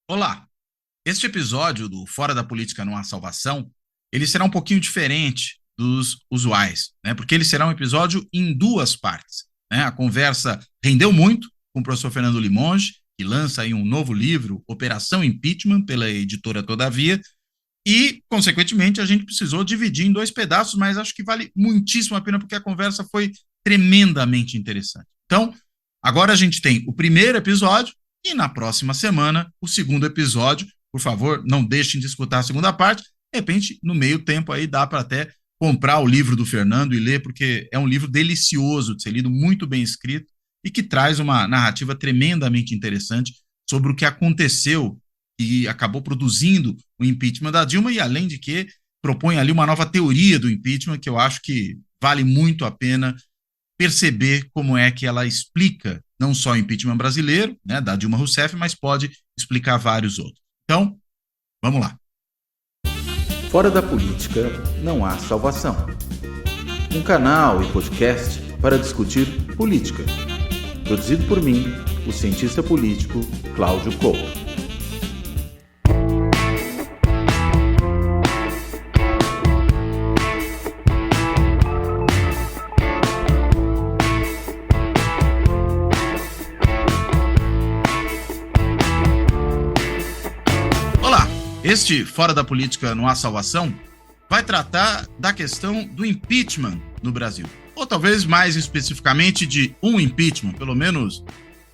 Olá, este episódio do Fora da Política Não Há Salvação, ele será um pouquinho diferente dos usuais, né? Porque ele será um episódio em duas partes, né? A conversa rendeu muito com o professor Fernando Limonge, que lança aí um novo livro, Operação Impeachment, pela editora Todavia, e, consequentemente, a gente precisou dividir em dois pedaços, mas acho que vale muitíssimo a pena porque a conversa foi tremendamente interessante. Então, agora a gente tem o primeiro episódio e na próxima semana o segundo episódio. Por favor, não deixem de escutar a segunda parte. De repente, no meio tempo aí dá para até comprar o livro do Fernando e ler, porque é um livro delicioso de ser lido, muito bem escrito e que traz uma narrativa tremendamente interessante sobre o que aconteceu e acabou produzindo o impeachment da Dilma e, além de que, propõe ali uma nova teoria do impeachment que eu acho que vale muito a pena perceber como é que ela explica não só o impeachment brasileiro, né, da Dilma Rousseff, mas pode explicar vários outros. Então, vamos lá. Fora da política não há salvação. Um canal e podcast para discutir política. Produzido por mim, o cientista político Cláudio Couto. Este Fora da Política Não Há Salvação vai tratar da questão do impeachment no Brasil. Ou talvez mais especificamente de um impeachment, pelo menos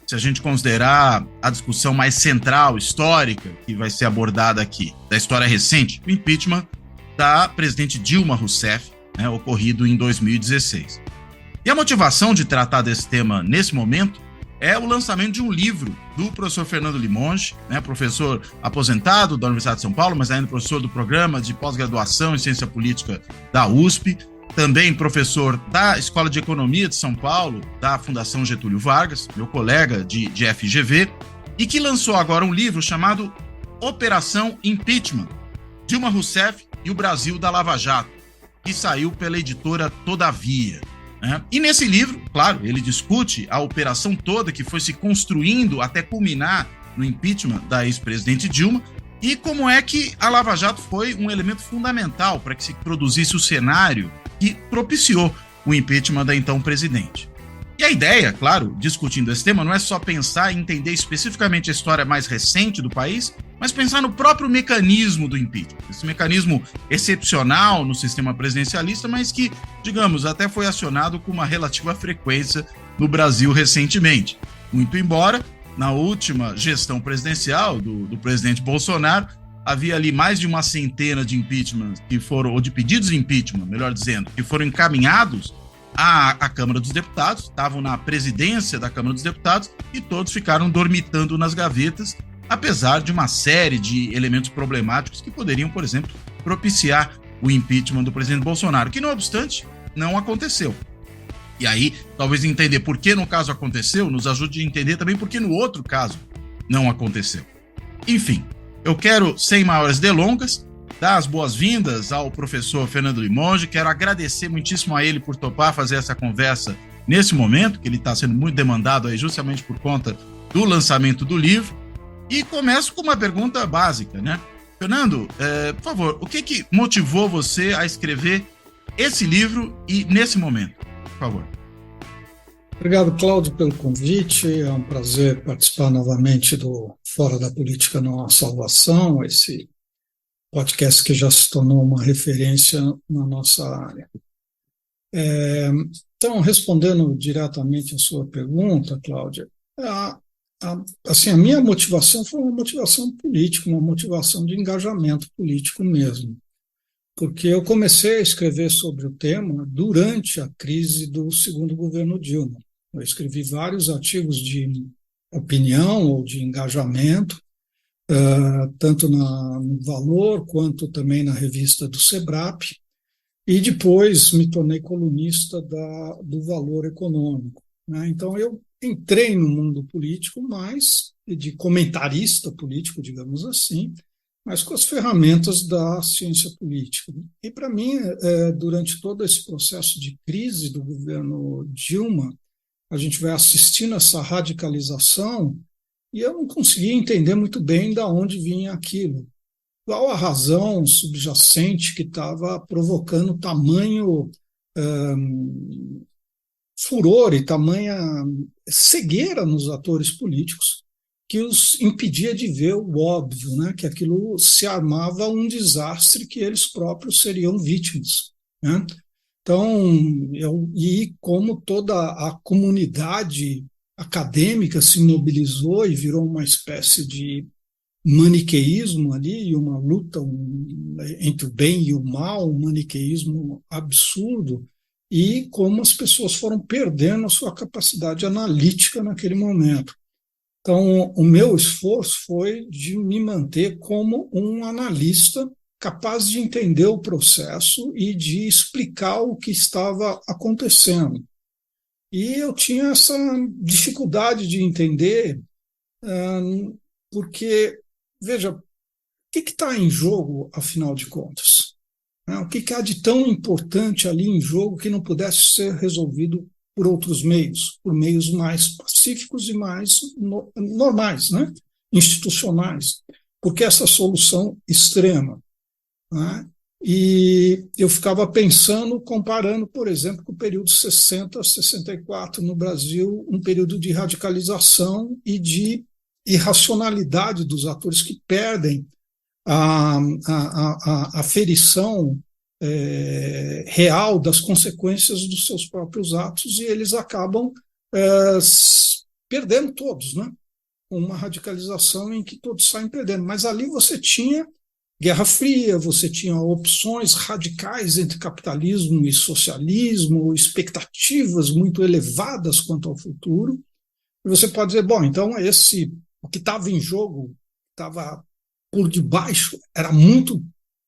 se a gente considerar a discussão mais central, histórica, que vai ser abordada aqui, da história recente, o impeachment da presidente Dilma Rousseff, né, ocorrido em 2016. E a motivação de tratar desse tema nesse momento é o lançamento de um livro do professor Fernando Limonge, né, professor aposentado da Universidade de São Paulo, mas ainda professor do programa de pós-graduação em ciência política da USP, também professor da Escola de Economia de São Paulo, da Fundação Getúlio Vargas, meu colega de FGV, e que lançou agora um livro chamado Operação Impeachment, Dilma Rousseff e o Brasil da Lava Jato, que saiu pela editora Todavia. E nesse livro, claro, ele discute a operação toda que foi se construindo até culminar no impeachment da ex-presidente Dilma e como é que a Lava Jato foi um elemento fundamental para que se produzisse o cenário que propiciou o impeachment da então presidente. E a ideia, claro, discutindo esse tema, não é só pensar e entender especificamente a história mais recente do país, mas pensar no próprio mecanismo do impeachment. Esse mecanismo excepcional no sistema presidencialista, mas que, digamos, até foi acionado com uma relativa frequência no Brasil recentemente. Muito embora, na última gestão presidencial do presidente Bolsonaro, havia ali mais de uma centena de impeachments que foram, ou de pedidos de impeachment, melhor dizendo, que foram encaminhados à Câmara dos Deputados, estavam na presidência da Câmara dos Deputados e todos ficaram dormitando nas gavetas, apesar de uma série de elementos problemáticos que poderiam, por exemplo, propiciar o impeachment do presidente Bolsonaro, que, não obstante, não aconteceu. E aí, talvez entender por que no caso aconteceu, nos ajude a entender também por que no outro caso não aconteceu. Enfim, eu quero, sem maiores delongas, dar as boas-vindas ao professor Fernando Limonge. Quero agradecer muitíssimo a ele por topar fazer essa conversa nesse momento, que ele está sendo muito demandado aí justamente por conta do lançamento do livro. E começo com uma pergunta básica, né? Fernando, por favor, o que motivou você a escrever esse livro e nesse momento? Por favor. Obrigado, Cláudio, pelo convite. É um prazer participar novamente do Fora da Política Não Há Salvação, esse podcast que já se tornou uma referência na nossa área. Então, respondendo diretamente a sua pergunta, Cláudia, assim, a minha motivação foi uma motivação política, uma motivação de engajamento político mesmo, porque eu comecei a escrever sobre o tema durante a crise do segundo governo Dilma. Eu escrevi vários artigos de opinião ou de engajamento, tanto no Valor quanto também na revista do SEBRAP, e depois me tornei colunista do Valor Econômico, né? Então eu entrei no mundo político mais de comentarista político, digamos assim, mas com as ferramentas da ciência política. E para mim, durante todo esse processo de crise do governo Dilma, a gente vai assistindo essa radicalização e eu não conseguia entender muito bem de onde vinha aquilo. Qual a razão subjacente que estava provocando tamanho furor e tamanha cegueira nos atores políticos que os impedia de ver o óbvio, né? Que aquilo se armava um desastre que eles próprios seriam vítimas, né? Então, e como toda a comunidade acadêmica se mobilizou e virou uma espécie de maniqueísmo ali, uma luta entre o bem e o mal, um maniqueísmo absurdo, e como as pessoas foram perdendo a sua capacidade analítica naquele momento. Então, o meu esforço foi de me manter como um analista capaz de entender o processo e de explicar o que estava acontecendo. E eu tinha essa dificuldade de entender, porque, veja, o que está em jogo, afinal de contas? O que há de tão importante ali em jogo que não pudesse ser resolvido por outros meios, por meios mais pacíficos e mais normais, né? Institucionais? Porque essa solução extrema, né? E eu ficava pensando, comparando, por exemplo, com o período 60 a 64 no Brasil, um período de radicalização e de irracionalidade dos atores que perdem a aferição real das consequências dos seus próprios atos, e eles acabam perdendo todos, né? Uma radicalização em que todos saem perdendo. Mas ali você tinha Guerra Fria, você tinha opções radicais entre capitalismo e socialismo, expectativas muito elevadas quanto ao futuro. E você pode dizer, bom, então o que estava em jogo, estava por debaixo, era muito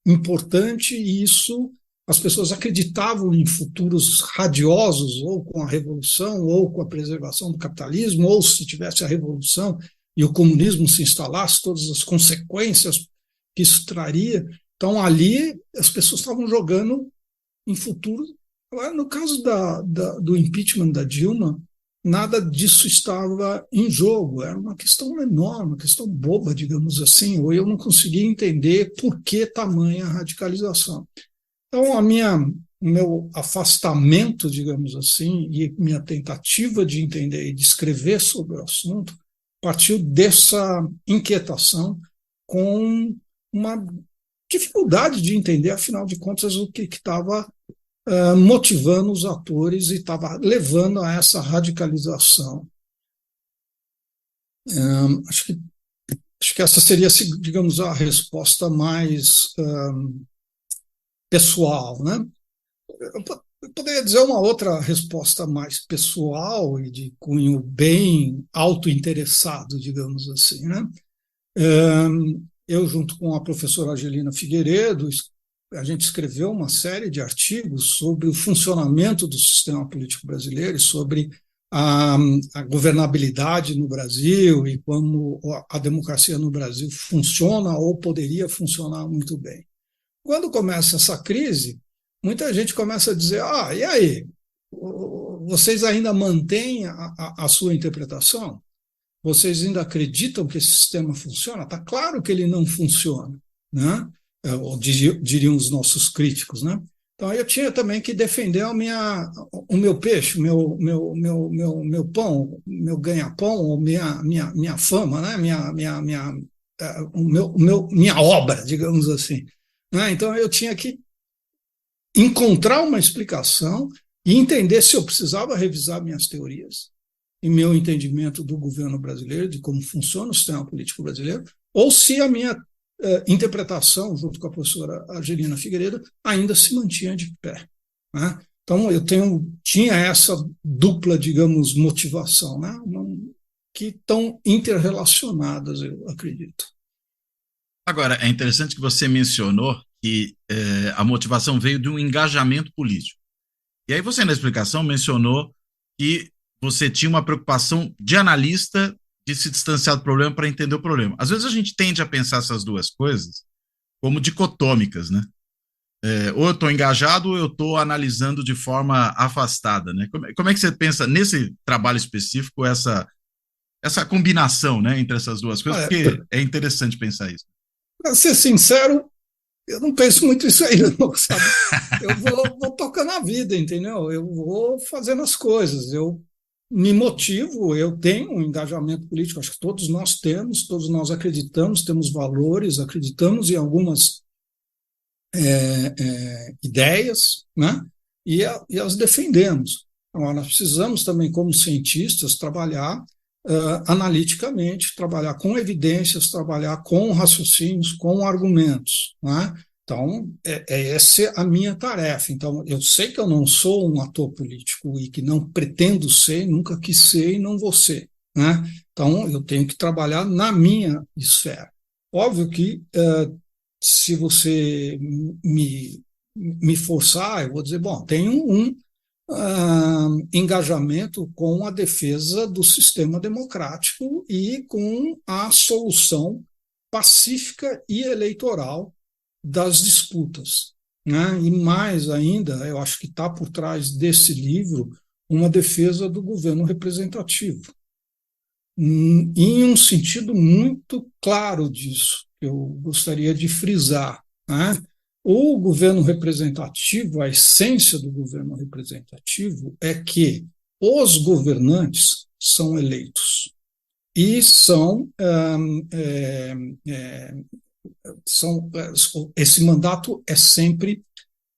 importante, e isso as pessoas acreditavam em futuros radiosos, ou com a revolução, ou com a preservação do capitalismo, ou se tivesse a revolução e o comunismo se instalasse, todas as consequências que isso traria. Então, ali, as pessoas estavam jogando em futuro. No caso do impeachment da Dilma, nada disso estava em jogo. Era uma questão menor, uma questão boba, digamos assim, ou eu não conseguia entender por que tamanha radicalização. Então, o meu afastamento, digamos assim, e minha tentativa de entender e de escrever sobre o assunto partiu dessa inquietação, com uma dificuldade de entender, afinal de contas, o que estava motivando os atores e estava levando a essa radicalização. Acho que essa seria, digamos, a resposta mais pessoal, né? Eu poderia dizer uma outra resposta mais pessoal e de cunho bem autointeressado, digamos assim, né? Eu, junto com a professora Angelina Figueiredo, a gente escreveu uma série de artigos sobre o funcionamento do sistema político brasileiro e sobre a governabilidade no Brasil e como a democracia no Brasil funciona ou poderia funcionar muito bem. Quando começa essa crise, muita gente começa a dizer, e aí, vocês ainda mantêm a sua interpretação? Vocês ainda acreditam que esse sistema funciona? Está claro que ele não funciona, né? Ou diriam os nossos críticos, né? Então eu tinha também que defender o meu peixe, meu pão, meu ganha-pão, ou minha fama, né? Minha obra, digamos assim, né? Então eu tinha que encontrar uma explicação e entender se eu precisava revisar minhas teorias e meu entendimento do governo brasileiro, de como funciona o sistema político brasileiro, ou se a minha interpretação, junto com a professora Angelina Figueiredo, ainda se mantinha de pé, né? Então, eu tinha essa dupla, digamos, motivação, né? Que estão interrelacionadas, eu acredito. Agora, é interessante que você mencionou que a motivação veio de um engajamento político. E aí você, na explicação, mencionou que você tinha uma preocupação de analista de se distanciar do problema para entender o problema. Às vezes a gente tende a pensar essas duas coisas como dicotômicas, né? Ou eu estou engajado ou eu estou analisando de forma afastada, né? Como é que você pensa nesse trabalho específico essa combinação, né, entre essas duas coisas, Olha, porque é interessante pensar isso. para ser sincero, eu não penso muito isso aí, não, sabe? Eu vou tocando a vida, entendeu? Eu vou fazendo as coisas, eu me motivo, eu tenho um engajamento político, acho que todos nós temos, todos nós acreditamos, temos valores, acreditamos em algumas ideias, né? E as defendemos. Então, nós precisamos também, como cientistas, trabalhar analiticamente, trabalhar com evidências, trabalhar com raciocínios, com argumentos, né? Então, essa é a minha tarefa. Então, eu sei que eu não sou um ator político e que não pretendo ser, nunca quis ser e não vou ser, né? Então, eu tenho que trabalhar na minha esfera. Óbvio que se você me forçar, eu vou dizer, bom, tenho um engajamento com a defesa do sistema democrático e com a solução pacífica e eleitoral das disputas, né? E mais ainda, eu acho que está por trás desse livro uma defesa do governo representativo, em um sentido muito claro disso, que eu gostaria de frisar, né? O governo representativo, a essência do governo representativo é que os governantes são eleitos e esse mandato é sempre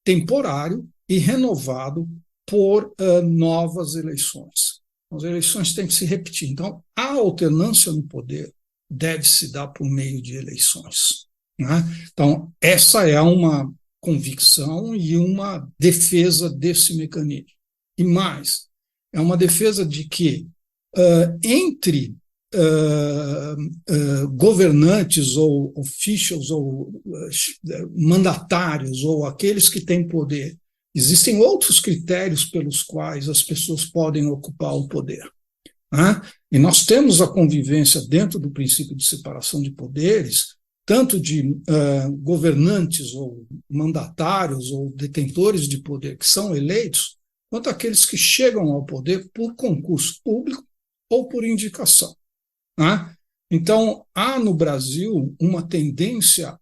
temporário e renovado por novas eleições. As eleições têm que se repetir. Então, a alternância no poder deve se dar por meio de eleições, né? Então, essa é uma convicção e uma defesa desse mecanismo. E mais, é uma defesa de que entre governantes ou officials ou mandatários ou aqueles que têm poder, existem outros critérios pelos quais as pessoas podem ocupar o poder, né? E nós temos a convivência dentro do princípio de separação de poderes, tanto de governantes ou mandatários ou detentores de poder que são eleitos, quanto aqueles que chegam ao poder por concurso público ou por indicação, né? Então, há no Brasil uma tendência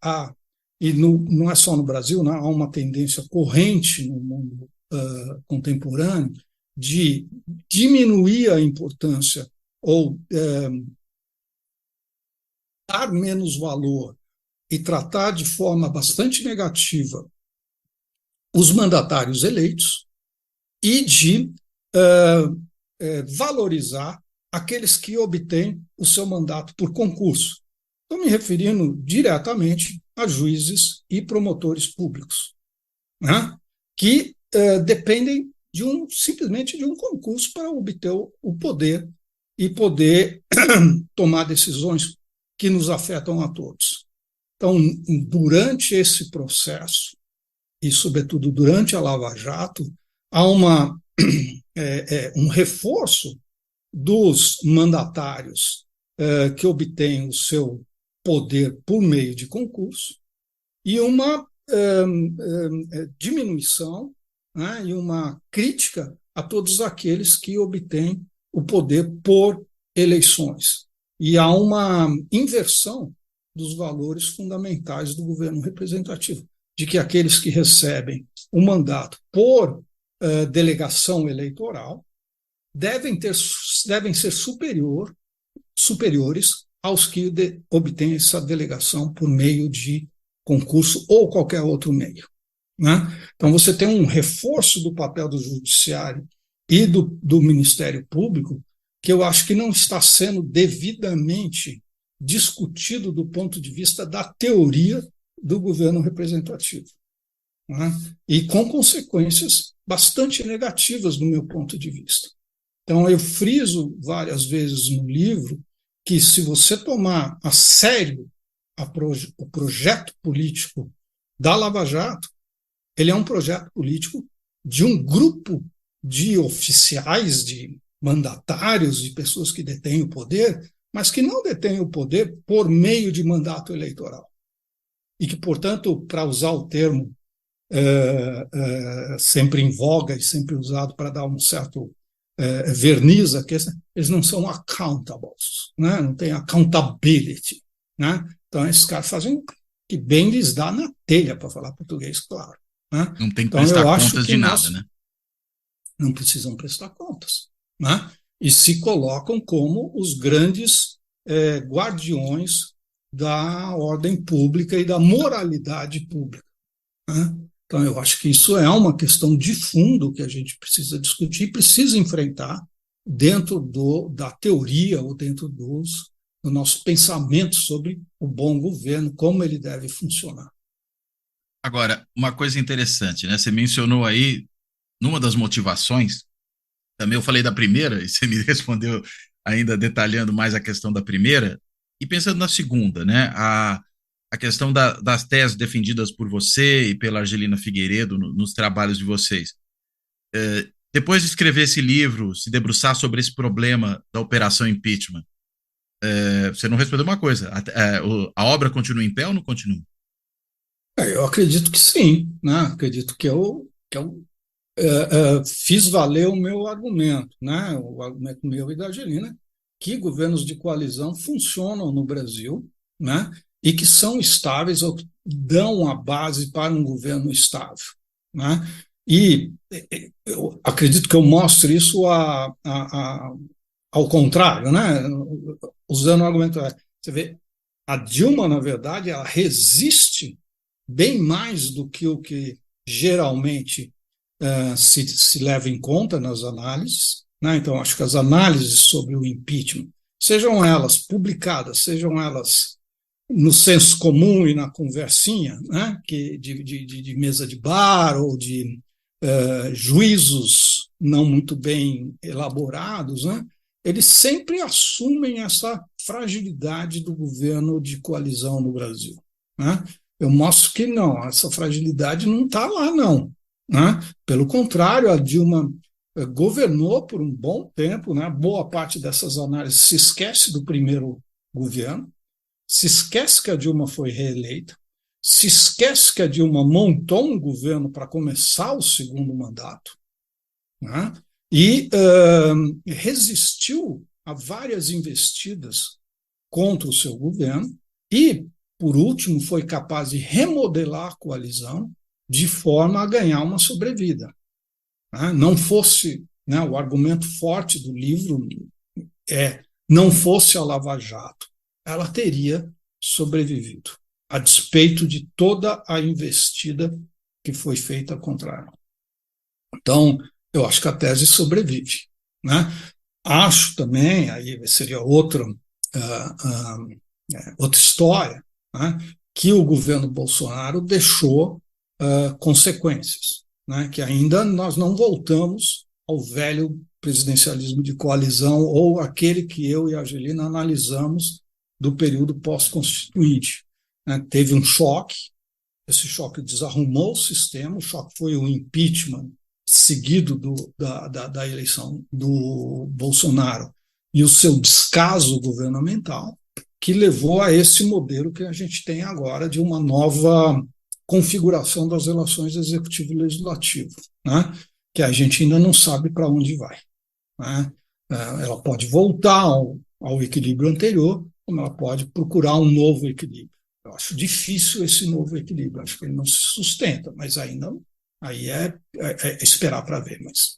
não é só no Brasil, né? Há uma tendência corrente no mundo contemporâneo de diminuir a importância ou dar menos valor e tratar de forma bastante negativa os mandatários eleitos e de valorizar aqueles que obtêm o seu mandato por concurso. Estou me referindo diretamente a juízes e promotores públicos, né? Que dependem simplesmente de um concurso para obter o poder e poder tomar decisões que nos afetam a todos. Então, durante esse processo, e sobretudo durante a Lava Jato, há um reforço dos mandatários que obtêm o seu poder por meio de concurso e uma diminuição, né, e uma crítica a todos aqueles que obtêm o poder por eleições. E há uma inversão dos valores fundamentais do governo representativo, de que aqueles que recebem o mandato por delegação eleitoral devem ser superiores aos que obtêm essa delegação por meio de concurso ou qualquer outro meio, né? Então, você tem um reforço do papel do judiciário e do Ministério Público que eu acho que não está sendo devidamente discutido do ponto de vista da teoria do governo representativo, né? E com consequências bastante negativas do meu ponto de vista. Então, eu friso várias vezes no livro que, se você tomar a sério o projeto político da Lava Jato, ele é um projeto político de um grupo de oficiais, de mandatários, de pessoas que detêm o poder, mas que não detêm o poder por meio de mandato eleitoral. E que, portanto, para usar o termo sempre em voga e sempre usado para dar um certo verniz a questão, eles não são accountables, né? Não tem accountability, né? Então, esses caras fazem o que bem lhes dá na telha, para falar português, claro. Né? Não tem que então, prestar eu acho contas que de nada, né? Não precisam prestar contas, né? E se colocam como os grandes guardiões da ordem pública e da moralidade pública. Né? Então, eu acho que isso é uma questão de fundo que a gente precisa discutir e precisa enfrentar dentro da teoria ou dentro do nosso pensamento sobre o bom governo, como ele deve funcionar. Agora, uma coisa interessante, né? Você mencionou aí, numa das motivações, também eu falei da primeira, e você me respondeu ainda detalhando mais a questão da primeira, e pensando na segunda, né? A questão das teses defendidas por você e pela Argelina Figueiredo nos trabalhos de vocês. Depois de escrever esse livro, se debruçar sobre esse problema da operação impeachment, você não respondeu uma coisa. A obra continua em pé ou não continua? Eu acredito que sim, né? Acredito que eu fiz valer o meu argumento, né? O argumento meu e da Argelina, que governos de coalizão funcionam no Brasil, né? E que são estáveis ou dão a base para um governo estável, né? E eu acredito que eu mostro isso ao contrário, né? Usando o argumento, você vê, a Dilma, na verdade, ela resiste bem mais do que o que geralmente se leva em conta nas análises, né? Então, acho que as análises sobre o impeachment, sejam elas publicadas, sejam elas no senso comum e na conversinha, né? de mesa de bar ou de juízos não muito bem elaborados, né? Eles sempre assumem essa fragilidade do governo de coalizão no Brasil, né? Eu mostro que não, essa fragilidade não está lá, não. Né? Pelo contrário, a Dilma governou por um bom tempo, né? Boa parte dessas análises se esquece do primeiro governo, se esquece que a Dilma foi reeleita, se esquece que a Dilma montou um governo para começar o segundo mandato, né? E resistiu a várias investidas contra o seu governo e, por último, foi capaz de remodelar a coalizão de forma a ganhar uma sobrevida. Não fosse, né, o argumento forte do livro não fosse a Lava Jato, ela teria sobrevivido, a despeito de toda a investida que foi feita contra ela. Então, eu acho que a tese sobrevive, né? Acho também, aí seria outra história, né, que o governo Bolsonaro deixou consequências, né, que ainda nós não voltamos ao velho presidencialismo de coalizão ou aquele que eu e a Argelina analisamos do período pós-constituinte. Né? Teve um choque, esse choque desarrumou o sistema, o choque foi o impeachment seguido da eleição do Bolsonaro e o seu descaso governamental, que levou a esse modelo que a gente tem agora de uma nova configuração das relações executivo e legislativo, né? Que a gente ainda não sabe para onde vai. Né? Ela pode voltar ao equilíbrio anterior, como ela pode procurar um novo equilíbrio. Eu acho difícil esse novo equilíbrio, acho que ele não se sustenta, mas ainda aí é esperar para ver. Mas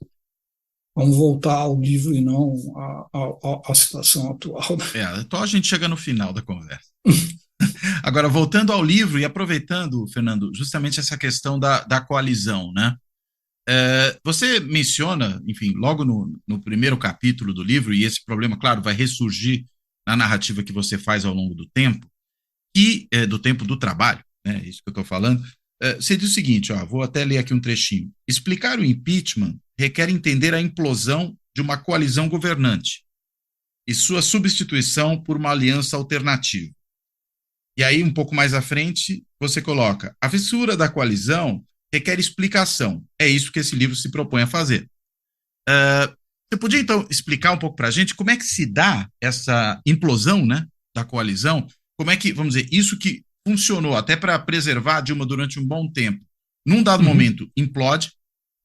vamos voltar ao livro e não à situação atual. Então a gente chega no final da conversa. Agora, voltando ao livro e aproveitando, Fernando, justamente essa questão da coalizão, né? Você menciona, enfim, logo no primeiro capítulo do livro, e esse problema, claro, vai ressurgir na narrativa que você faz ao longo do tempo, e do tempo do trabalho, né? Isso que eu estou falando. Você diz o seguinte, vou até ler aqui um trechinho. Explicar o impeachment requer entender a implosão de uma coalizão governante e sua substituição por uma aliança alternativa. E aí, um pouco mais à frente, você coloca: a fissura da coalizão requer explicação. É isso que esse livro se propõe a fazer. Você podia, então, explicar um pouco para a gente como é que se dá essa implosão, né, da coalizão? Como é que, vamos dizer, isso que funcionou até para preservar a Dilma durante um bom tempo, num dado momento implode,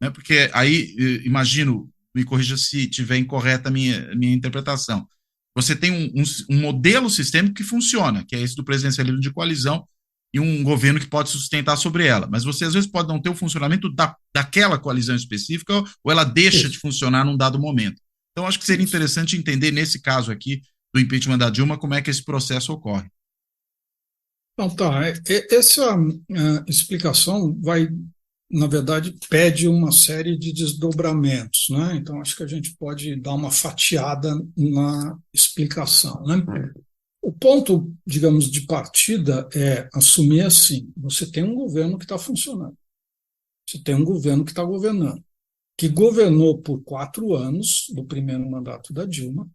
né, porque aí, imagino, me corrija se estiver incorreta a minha interpretação. Você tem um modelo sistêmico que funciona, que é esse do presidencialismo de coalizão, e um governo que pode sustentar sobre ela. Mas você, às vezes, pode não ter o funcionamento daquela coalizão específica, ou ela deixa de funcionar num dado momento. Então, acho que seria interessante entender, nesse caso aqui, do impeachment da Dilma, como é que esse processo ocorre. Então, tá. Essa explicação vai, na verdade, pede uma série de desdobramentos, né? Então, acho que a gente pode dar uma fatiada na explicação, né? O ponto, digamos, de partida é assumir assim: você tem um governo que está funcionando, você tem um governo que está governando, que governou por 4 anos do primeiro mandato da Dilma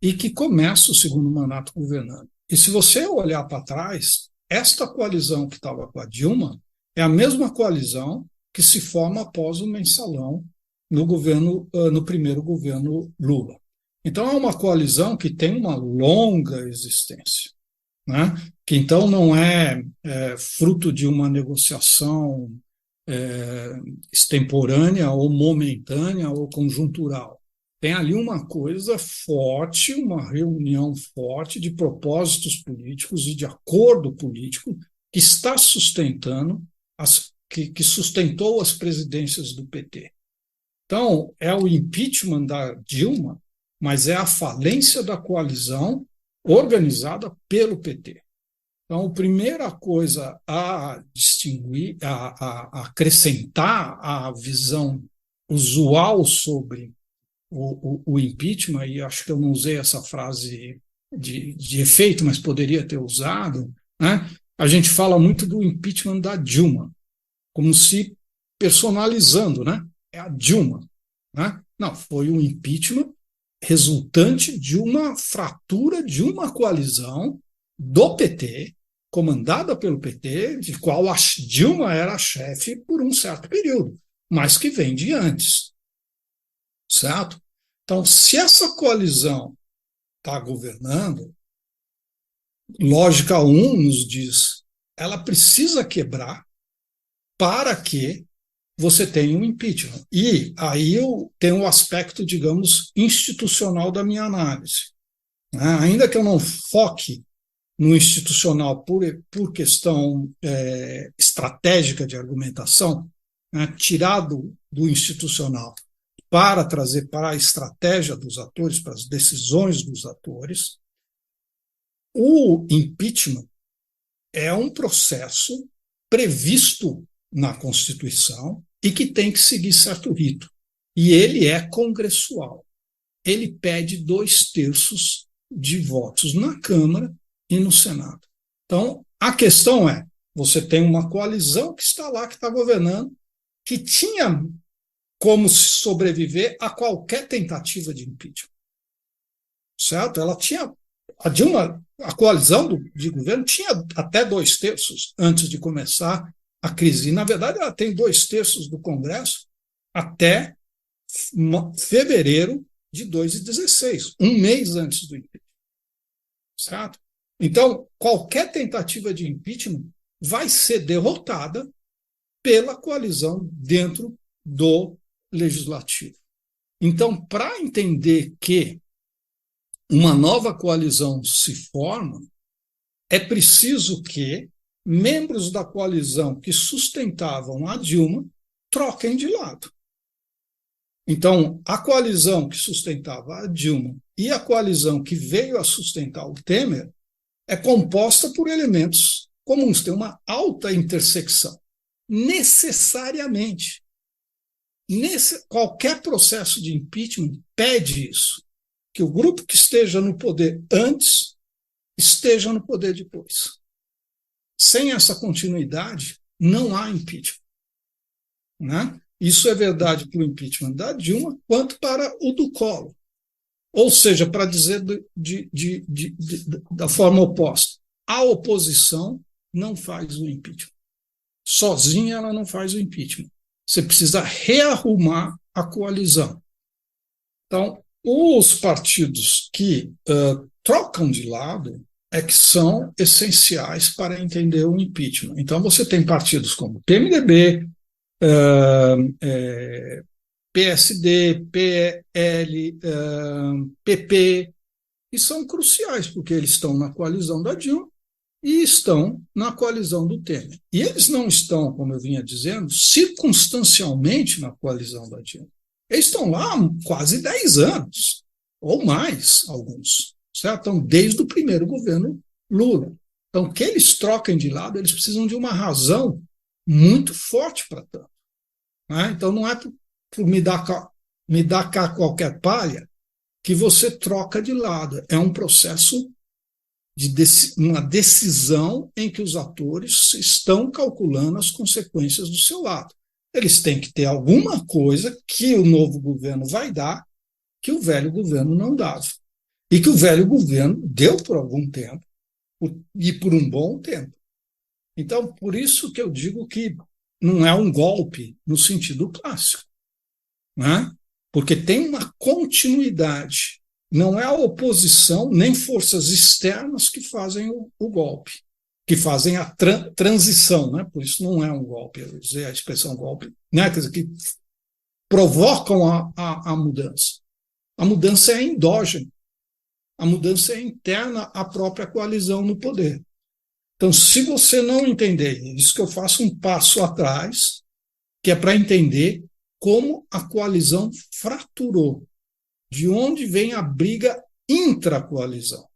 e que começa o segundo mandato governando. E se você olhar para trás, esta coalizão que estava com a Dilma é a mesma coalizão que se forma após o mensalão no primeiro governo Lula. Então, é uma coalizão que tem uma longa existência, né? Que então não é fruto de uma negociação extemporânea ou momentânea ou conjuntural. Tem ali uma coisa forte, uma reunião forte de propósitos políticos e de acordo político que está sustentando, que sustentou as presidências do PT. Então, é o impeachment da Dilma, mas é a falência da coalizão organizada pelo PT. Então, a primeira coisa a distinguir, a acrescentar à visão usual sobre o impeachment, e acho que eu não usei essa frase de efeito, mas poderia ter usado, né? A gente fala muito do impeachment da Dilma, como se personalizando, né? É a Dilma, né? Não, foi um impeachment resultante de uma fratura de uma coalizão do PT, comandada pelo PT, de qual a Dilma era chefe por um certo período, mas que vem de antes. Certo? Então, se essa coalizão está governando, lógica 1 nos diz, ela precisa quebrar para que você tenha um impeachment. E aí eu tenho o aspecto, digamos, institucional da minha análise. Ainda que eu não foque no institucional por questão estratégica de argumentação, tirado do institucional para trazer para a estratégia dos atores, para as decisões dos atores, o impeachment é um processo previsto na Constituição e que tem que seguir certo rito. E ele é congressual. Ele pede 2/3 de votos na Câmara e no Senado. Então, a questão é, você tem uma coalizão que está lá, que está governando, que tinha como sobreviver a qualquer tentativa de impeachment. Certo? Ela tinha, a Dilma, a coalizão de governo tinha até 2/3 antes de começar a crise. E, na verdade, ela tem 2/3 do Congresso até fevereiro de 2016, um mês antes do impeachment. Certo? Então, qualquer tentativa de impeachment vai ser derrotada pela coalizão dentro do legislativo. Então, para entender que uma nova coalizão se forma, é preciso que membros da coalizão que sustentavam a Dilma troquem de lado. Então, a coalizão que sustentava a Dilma e a coalizão que veio a sustentar o Temer é composta por elementos comuns, tem uma alta intersecção. Necessariamente. Qualquer processo de impeachment pede isso, que o grupo que esteja no poder antes esteja no poder depois. Sem essa continuidade, não há impeachment. Né? Isso é verdade para o impeachment da Dilma, quanto para o do Collor. Ou seja, para dizer da forma oposta, a oposição não faz o impeachment. Sozinha ela não faz o impeachment. Você precisa rearrumar a coalizão. Então, os partidos que trocam de lado é que são essenciais para entender o impeachment. Então, você tem partidos como o PMDB, PSD, PL, PP, e são cruciais, porque eles estão na coalizão da Dilma e estão na coalizão do Temer. E eles não estão, como eu vinha dizendo, circunstancialmente na coalizão da Dilma. Eles estão lá há quase 10 anos, ou mais, alguns, certo? Então, desde o primeiro governo Lula. Então, que eles troquem de lado, eles precisam de uma razão muito forte para tanto. Né? Então, não é por me dar cá qualquer palha que você troca de lado. É um processo de uma decisão em que os atores estão calculando as consequências do seu lado. Eles têm que ter alguma coisa que o novo governo vai dar que o velho governo não dava. E que o velho governo deu por algum tempo, e por um bom tempo. Então, por isso que eu digo que não é um golpe no sentido clássico, né? Porque tem uma continuidade. Não é a oposição nem forças externas que fazem o golpe, que fazem a transição, né? Por isso não é um golpe, eu usei a expressão golpe, né? Quer dizer, que provocam a mudança. A mudança é endógena, a mudança é interna à própria coalizão no poder. Então, se você não entender isso, que eu faço um passo atrás, que é para entender como a coalizão fraturou, de onde vem a briga intracoalizão.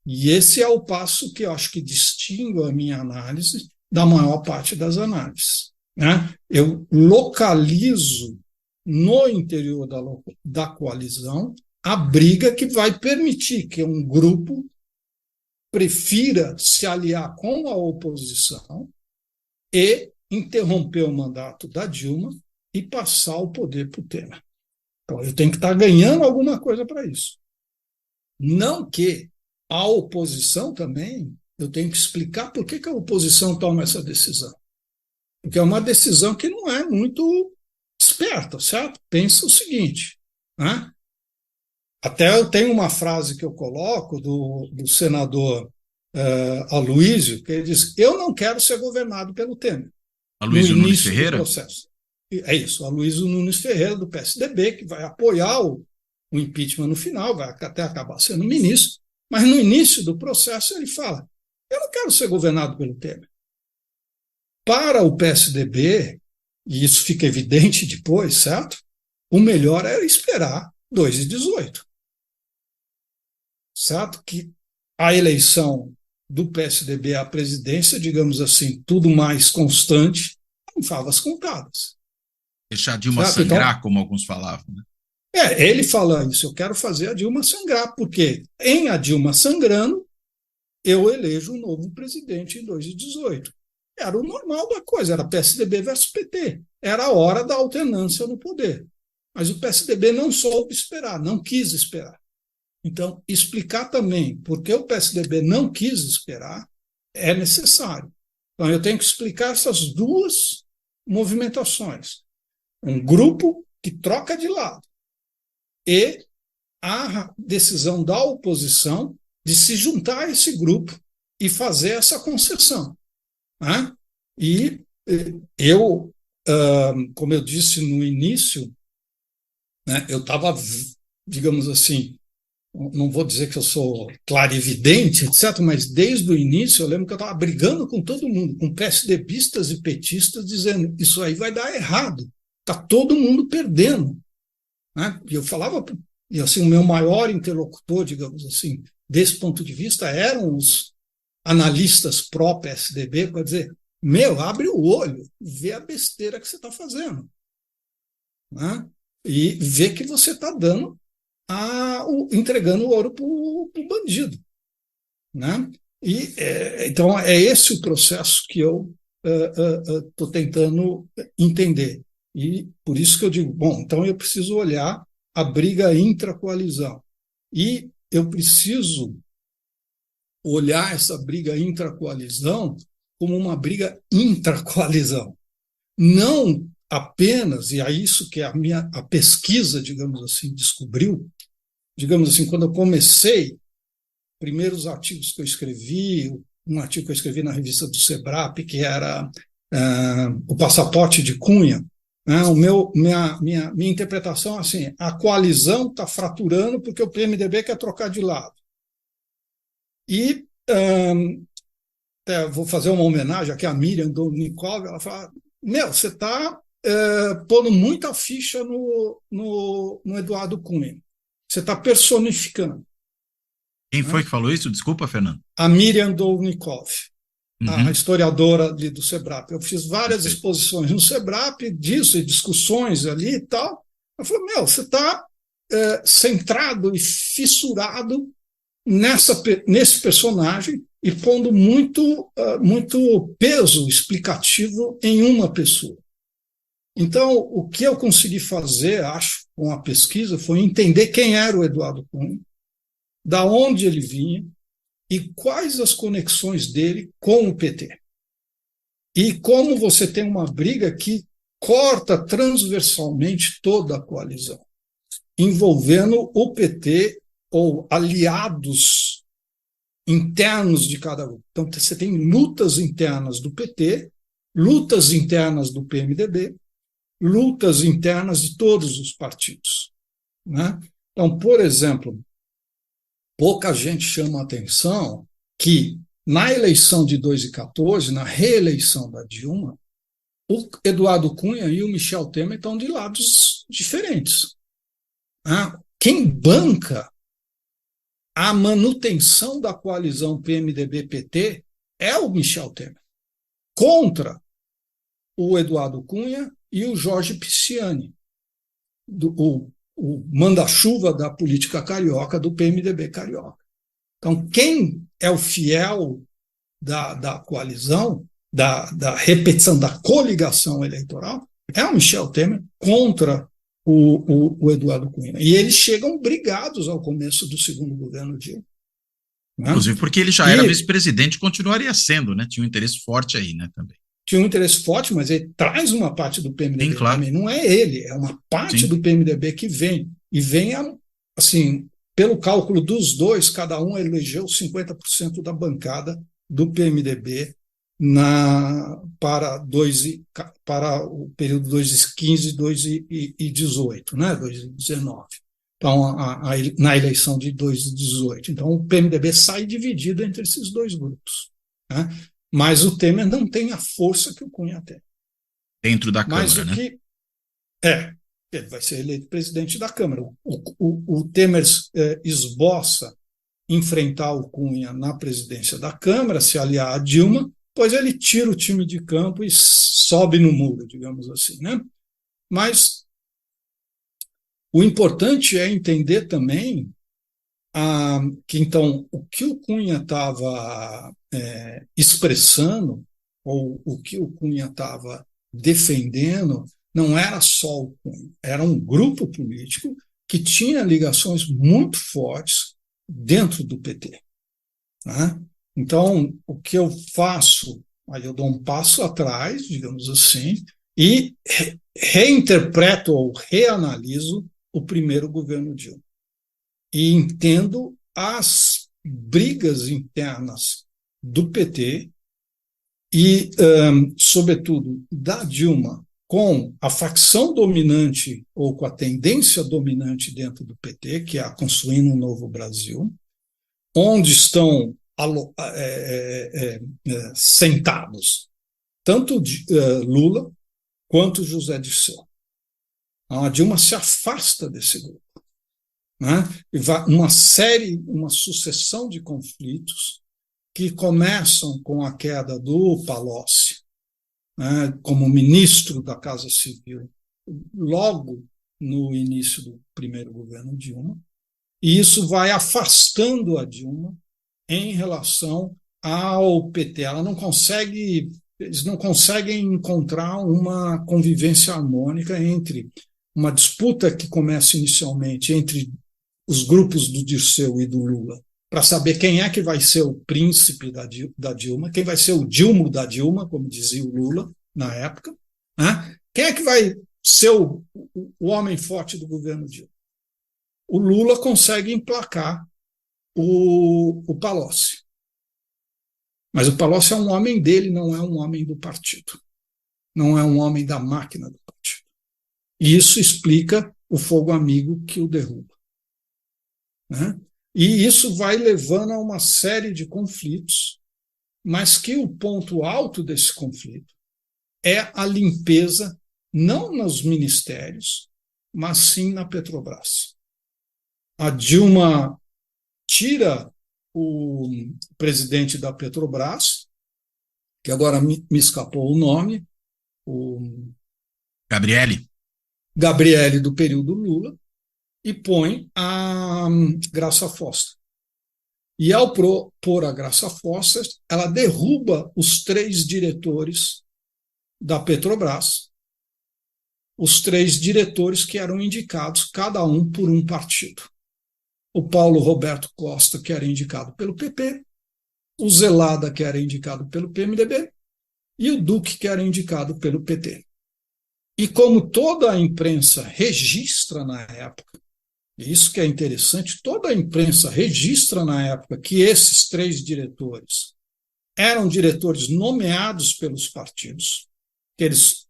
E esse é o passo que eu acho que distingue a minha análise da maior parte das análises. Né? Eu localizo no interior da coalizão a briga que vai permitir que um grupo prefira se aliar com a oposição e interromper o mandato da Dilma e passar o poder para o Temer. Então, eu tenho que estar ganhando alguma coisa para isso. Não que a oposição também, eu tenho que explicar por que a oposição toma essa decisão. Porque é uma decisão que não é muito esperta, certo? Pensa o seguinte, né? Até eu tenho uma frase que eu coloco do senador Aloysio, que ele diz: eu não quero ser governado pelo Temer. Aloysio Nunes Ferreira? Do processo. É isso, Aloysio Nunes Ferreira, do PSDB, que vai apoiar o impeachment no final, vai até acabar sendo ministro, mas no início do processo ele fala: eu não quero ser governado pelo Temer. Para o PSDB, e isso fica evidente depois, certo? O melhor era esperar 2018. Certo? Que a eleição do PSDB à presidência, digamos assim, tudo mais constante, com favas contadas. Deixar a Dilma sangrar, então, como alguns falavam. Né? Ele fala isso: eu quero fazer a Dilma sangrar, porque em a Dilma sangrando, eu elejo um novo presidente em 2018. Era o normal da coisa, era PSDB versus PT. Era a hora da alternância no poder. Mas o PSDB não soube esperar, não quis esperar. Então, explicar também por que o PSDB não quis esperar é necessário. Então, eu tenho que explicar essas duas movimentações. Um grupo que troca de lado e a decisão da oposição de se juntar a esse grupo e fazer essa concessão. Né? E eu, como eu disse no início, né, eu estava, digamos assim, não vou dizer que eu sou clarividente, etc., mas desde o início eu lembro que eu estava brigando com todo mundo, com PSDBistas e petistas, dizendo: isso aí vai dar errado, está todo mundo perdendo. Né? E eu falava, e assim, o meu maior interlocutor, digamos assim, desse ponto de vista, eram os analistas pró-PSDB, para dizer: abre o olho, vê a besteira que você está fazendo. Né? E vê que você está entregando o ouro para o bandido. Né? E, então, é esse o processo que eu estou tentando entender. E por isso que eu digo: bom, então eu preciso olhar a briga intracoalizão. E eu preciso olhar essa briga intracoalizão como uma briga intracoalizão. Não apenas, e é isso que a pesquisa, digamos assim, descobriu, digamos assim, quando eu comecei, primeiros artigos que eu escrevi, um artigo que eu escrevi na revista do SEBRAP, que era o passaporte de Cunha, Né? Minha interpretação é assim: a coalizão está fraturando porque o PMDB quer trocar de lado. E vou fazer uma homenagem aqui à Miriam Dolnikov. Ela fala: você está pondo muita ficha no Eduardo Cunha. Você está personificando. Quem foi que falou isso? Desculpa, Fernando. A Miriam Dolnikov, a Uhum. historiadora ali do SEBRAP. Eu fiz várias exposições no SEBRAP disso, e discussões ali e tal. Eu falei: você está centrado e fissurado nesse personagem e pondo muito peso explicativo em uma pessoa. Então, o que eu consegui fazer, acho, com a pesquisa, foi entender quem era o Eduardo Cunha, da onde ele vinha e quais as conexões dele com o PT. E como você tem uma briga que corta transversalmente toda a coalizão, envolvendo o PT ou aliados internos de cada grupo. Então, você tem lutas internas do PT, lutas internas do PMDB, lutas internas de todos os partidos. Né? Então, por exemplo, pouca gente chama a atenção que, na eleição de 2014, na reeleição da Dilma, o Eduardo Cunha e o Michel Temer estão de lados diferentes. Quem banca a manutenção da coalizão PMDB-PT é o Michel Temer, contra o Eduardo Cunha e o Jorge Pisciani, o manda-chuva da política carioca, do PMDB carioca. Então, quem é o fiel da coalizão, da repetição, da coligação eleitoral, é o Michel Temer contra o Eduardo Cunha. E eles chegam brigados ao começo do segundo governo Dilma. Né? Inclusive porque ele já era vice-presidente e continuaria sendo, né? Tinha um interesse forte aí, né, também. Tinha um interesse forte, mas ele traz uma parte do PMDB. Sim, claro. Também. Não é ele, é uma parte do PMDB que vem. E vem, assim, pelo cálculo dos dois, cada um elegeu 50% da bancada do PMDB para o período 2015 e 2018, né, 2019. Então, na eleição de 2018. Então, o PMDB sai dividido entre esses dois grupos. Né? Mas o Temer não tem a força que o Cunha tem. Dentro da Câmara, né? Ele vai ser eleito presidente da Câmara. O Temer esboça enfrentar o Cunha na presidência da Câmara, se aliar a Dilma, pois ele tira o time de campo e sobe no muro, digamos assim. Né? Mas o importante é entender também que, então, o que o Cunha estava expressando, ou o que o Cunha estava defendendo, não era só o Cunha, era um grupo político que tinha ligações muito fortes dentro do PT. Né? Então, o que eu faço, aí eu dou um passo atrás, digamos assim, e reinterpreto ou reanaliso o primeiro governo Dilma. E entendo as brigas internas do PT e, sobretudo, da Dilma com a facção dominante ou com a tendência dominante dentro do PT, que é a Construindo um Novo Brasil, onde estão sentados tanto Lula quanto José Dirceu. A Dilma se afasta desse grupo. Né? E uma sucessão de conflitos que começam com a queda do Palocci, né, como ministro da Casa Civil, logo no início do primeiro governo Dilma, e isso vai afastando a Dilma em relação ao PT. Eles não conseguem encontrar uma convivência harmônica entre uma disputa que começa inicialmente entre os grupos do Dirceu e do Lula, para saber quem é que vai ser o príncipe da Dilma, quem vai ser o Dilma da Dilma, como dizia o Lula na época, né? Quem é que vai ser o homem forte do governo Dilma. O Lula consegue emplacar o Palocci. Mas o Palocci é um homem dele, não é um homem do partido. Não é um homem da máquina do partido. E isso explica o fogo amigo que o derruba, né? E isso vai levando a uma série de conflitos, mas que o ponto alto desse conflito é a limpeza, não nos ministérios, mas sim na Petrobras. A Dilma tira o presidente da Petrobras, que agora me escapou o nome, o Gabriele do período Lula, e põe a Graça Foster. E ao pôr a Graça Foster, ela derruba os 3 diretores da Petrobras, os 3 diretores que eram indicados, cada um por um partido. O Paulo Roberto Costa, que era indicado pelo PP, o Zelada, que era indicado pelo PMDB, e o Duque, que era indicado pelo PT. E como toda a imprensa registra na época, isso que é interessante, toda a imprensa registra na época que esses 3 diretores eram diretores nomeados pelos partidos, que eles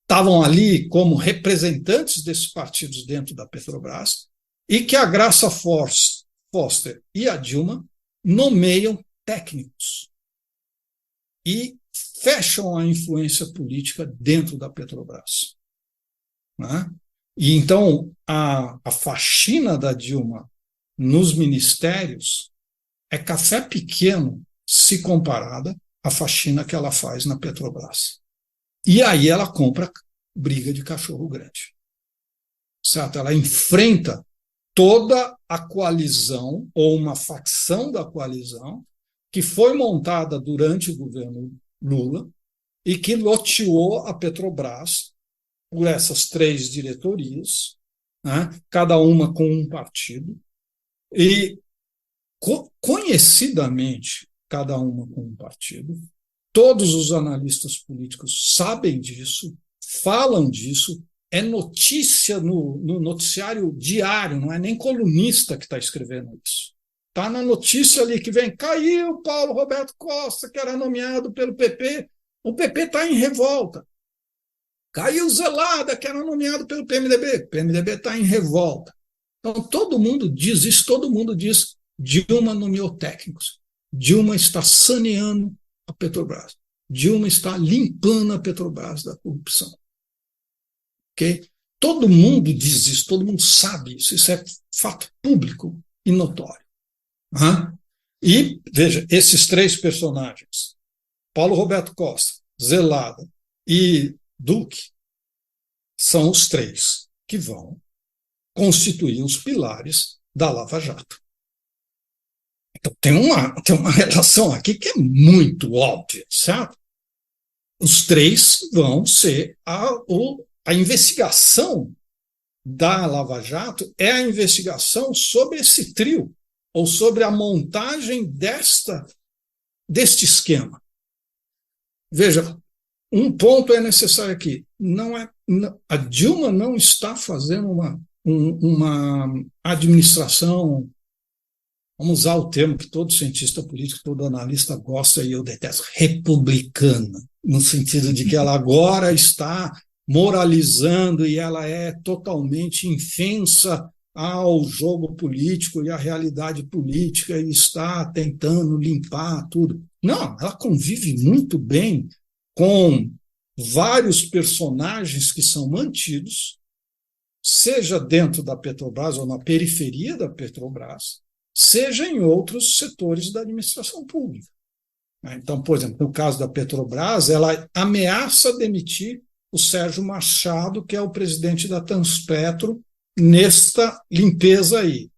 estavam ali como representantes desses partidos dentro da Petrobras, e que a Graça Foster e a Dilma nomeiam técnicos e fecham a influência política dentro da Petrobras, né? E então a faxina da Dilma nos ministérios é café pequeno se comparada à faxina que ela faz na Petrobras. E aí ela compra briga de cachorro grande, certo? Ela enfrenta toda a coalizão, ou uma facção da coalizão, que foi montada durante o governo Lula e que loteou a Petrobras por essas 3 diretorias, né, cada uma com um partido, e conhecidamente, cada uma com um partido. Todos os analistas políticos sabem disso, falam disso, é notícia no noticiário diário, não é nem colunista que está escrevendo isso. Está na notícia ali que vem, caiu Paulo Roberto Costa, que era nomeado pelo PP, o PP está em revolta. Caiu Zelada, que era nomeado pelo PMDB, o PMDB está em revolta. Então todo mundo diz isso, todo mundo diz, Dilma nomeou técnicos, Dilma está saneando a Petrobras, Dilma está limpando a Petrobras da corrupção. Okay? Todo mundo diz isso, todo mundo sabe isso, isso é fato público e notório. E, veja, esses 3 personagens, Paulo Roberto Costa, Zelada e Duque, são os 3 que vão constituir os pilares da Lava Jato. Então, tem uma relação aqui que é muito óbvia, certo? Os 3 vão ser a investigação da Lava Jato é a investigação sobre esse trio, ou sobre a montagem deste esquema. Veja, um ponto é necessário aqui. A Dilma não está fazendo uma administração, vamos usar o termo que todo cientista político, todo analista gosta e eu detesto, republicana, no sentido de que ela agora está moralizando e ela é totalmente infensa ao jogo político e à realidade política e está tentando limpar tudo. Não, ela convive muito bem com vários personagens que são mantidos, seja dentro da Petrobras ou na periferia da Petrobras, seja em outros setores da administração pública. Então, por exemplo, no caso da Petrobras, ela ameaça demitir o Sérgio Machado, que é o presidente da Transpetro, nesta limpeza aí.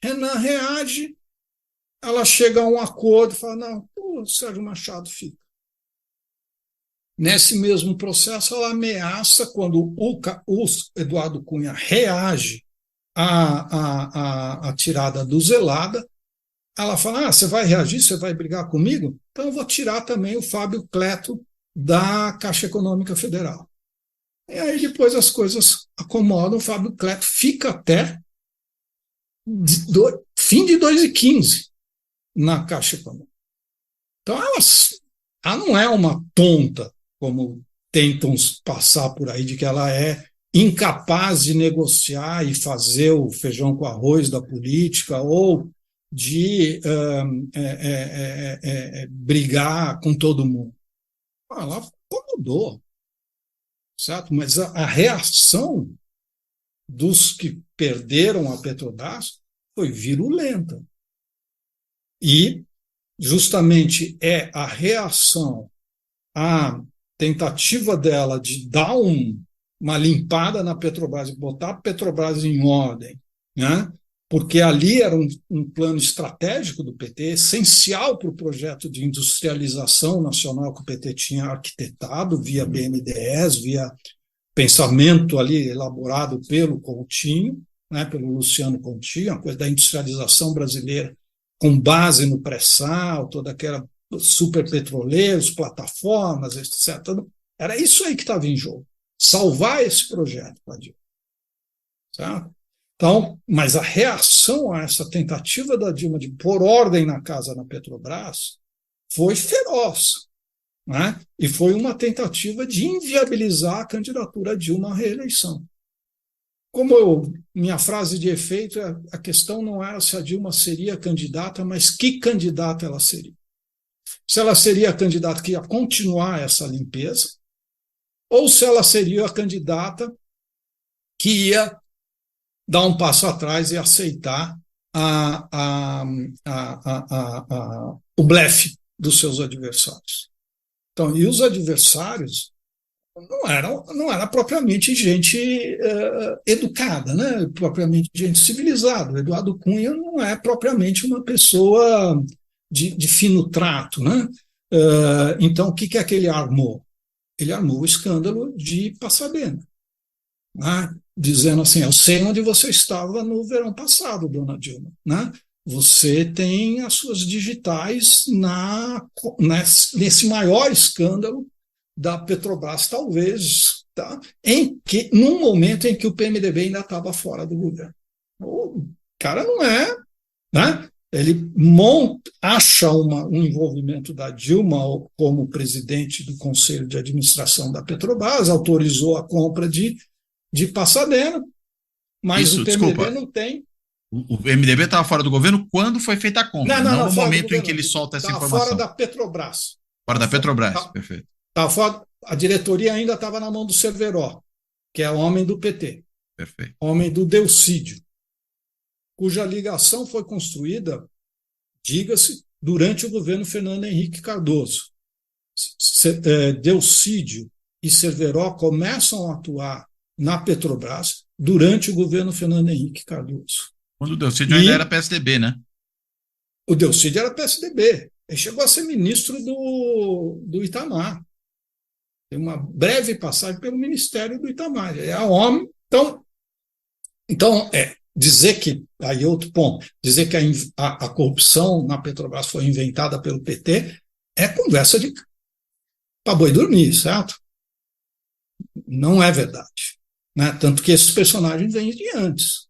Renan reage, ela chega a um acordo e fala, não, o Sérgio Machado fica. Nesse mesmo processo, ela ameaça, quando o Eduardo Cunha reage à tirada do Zelada, ela fala, você vai reagir, você vai brigar comigo? Então eu vou tirar também o Fábio Cleto da Caixa Econômica Federal. E aí depois as coisas acomodam, o Fábio Cleto fica até fim de 2015 na Caixa Econômica. Então ela não é uma tonta, como tentam passar por aí de que ela é incapaz de negociar e fazer o feijão com arroz da política ou de brigar com todo mundo. Ela acomodou, certo? Mas a reação dos que perderam a Petrobras foi virulenta. E justamente é a reação à tentativa dela de dar uma limpada na Petrobras e botar a Petrobras em ordem, né? Porque ali era um plano estratégico do PT, essencial para o projeto de industrialização nacional que o PT tinha arquitetado via BNDES, via pensamento ali elaborado pelo Coutinho, né, pelo Luciano Coutinho, a coisa da industrialização brasileira com base no pré-sal, toda aquela superpetroleiros, plataformas, etc. Era isso aí que estava em jogo. Salvar esse projeto, certo? Então, mas a reação a essa tentativa da Dilma de pôr ordem na casa na Petrobras foi feroz, né? E foi uma tentativa de inviabilizar a candidatura Dilma à reeleição. Minha frase de efeito, a questão não era se a Dilma seria candidata, mas que candidata ela seria. Se ela seria a candidata que ia continuar essa limpeza, ou se ela seria a candidata que ia dar um passo atrás e aceitar o blefe dos seus adversários. Então, e os adversários não era propriamente gente educada, né? Propriamente gente civilizada. O Eduardo Cunha não é propriamente uma pessoa de fino trato, né? Então, o que é que ele armou? Ele armou o escândalo de Passadena, né? Dizendo assim, eu sei onde você estava no verão passado, dona Dilma, né? Você tem as suas digitais nesse maior escândalo da Petrobras, talvez, tá? Num momento em que o PMDB ainda estava fora do governo. O cara não é, né? Ele acha um envolvimento da Dilma como presidente do Conselho de Administração da Petrobras, autorizou a compra de Passadena, mas o PMDB não tem. O MDB estava fora do governo quando foi feita a compra, não no momento em que ele solta essa informação. Fora da Petrobras. Fora da Petrobras, perfeito. A diretoria ainda estava na mão do Cerveró, que é homem do PT, perfeito. Homem do Delcídio, cuja ligação foi construída, diga-se, durante o governo Fernando Henrique Cardoso. Delcídio e Cerveró começam a atuar na Petrobras durante o governo Fernando Henrique Cardoso. Quando o Delcídio ainda era PSDB, né? O Delcídio era PSDB. Ele chegou a ser ministro do Itamar. Tem uma breve passagem pelo Ministério do Itamar. Ele é homem. Então dizer que, aí outro ponto, dizer que a corrupção na Petrobras foi inventada pelo PT é conversa para boi dormir, certo? Não é verdade, né? Tanto que esses personagens vêm de antes,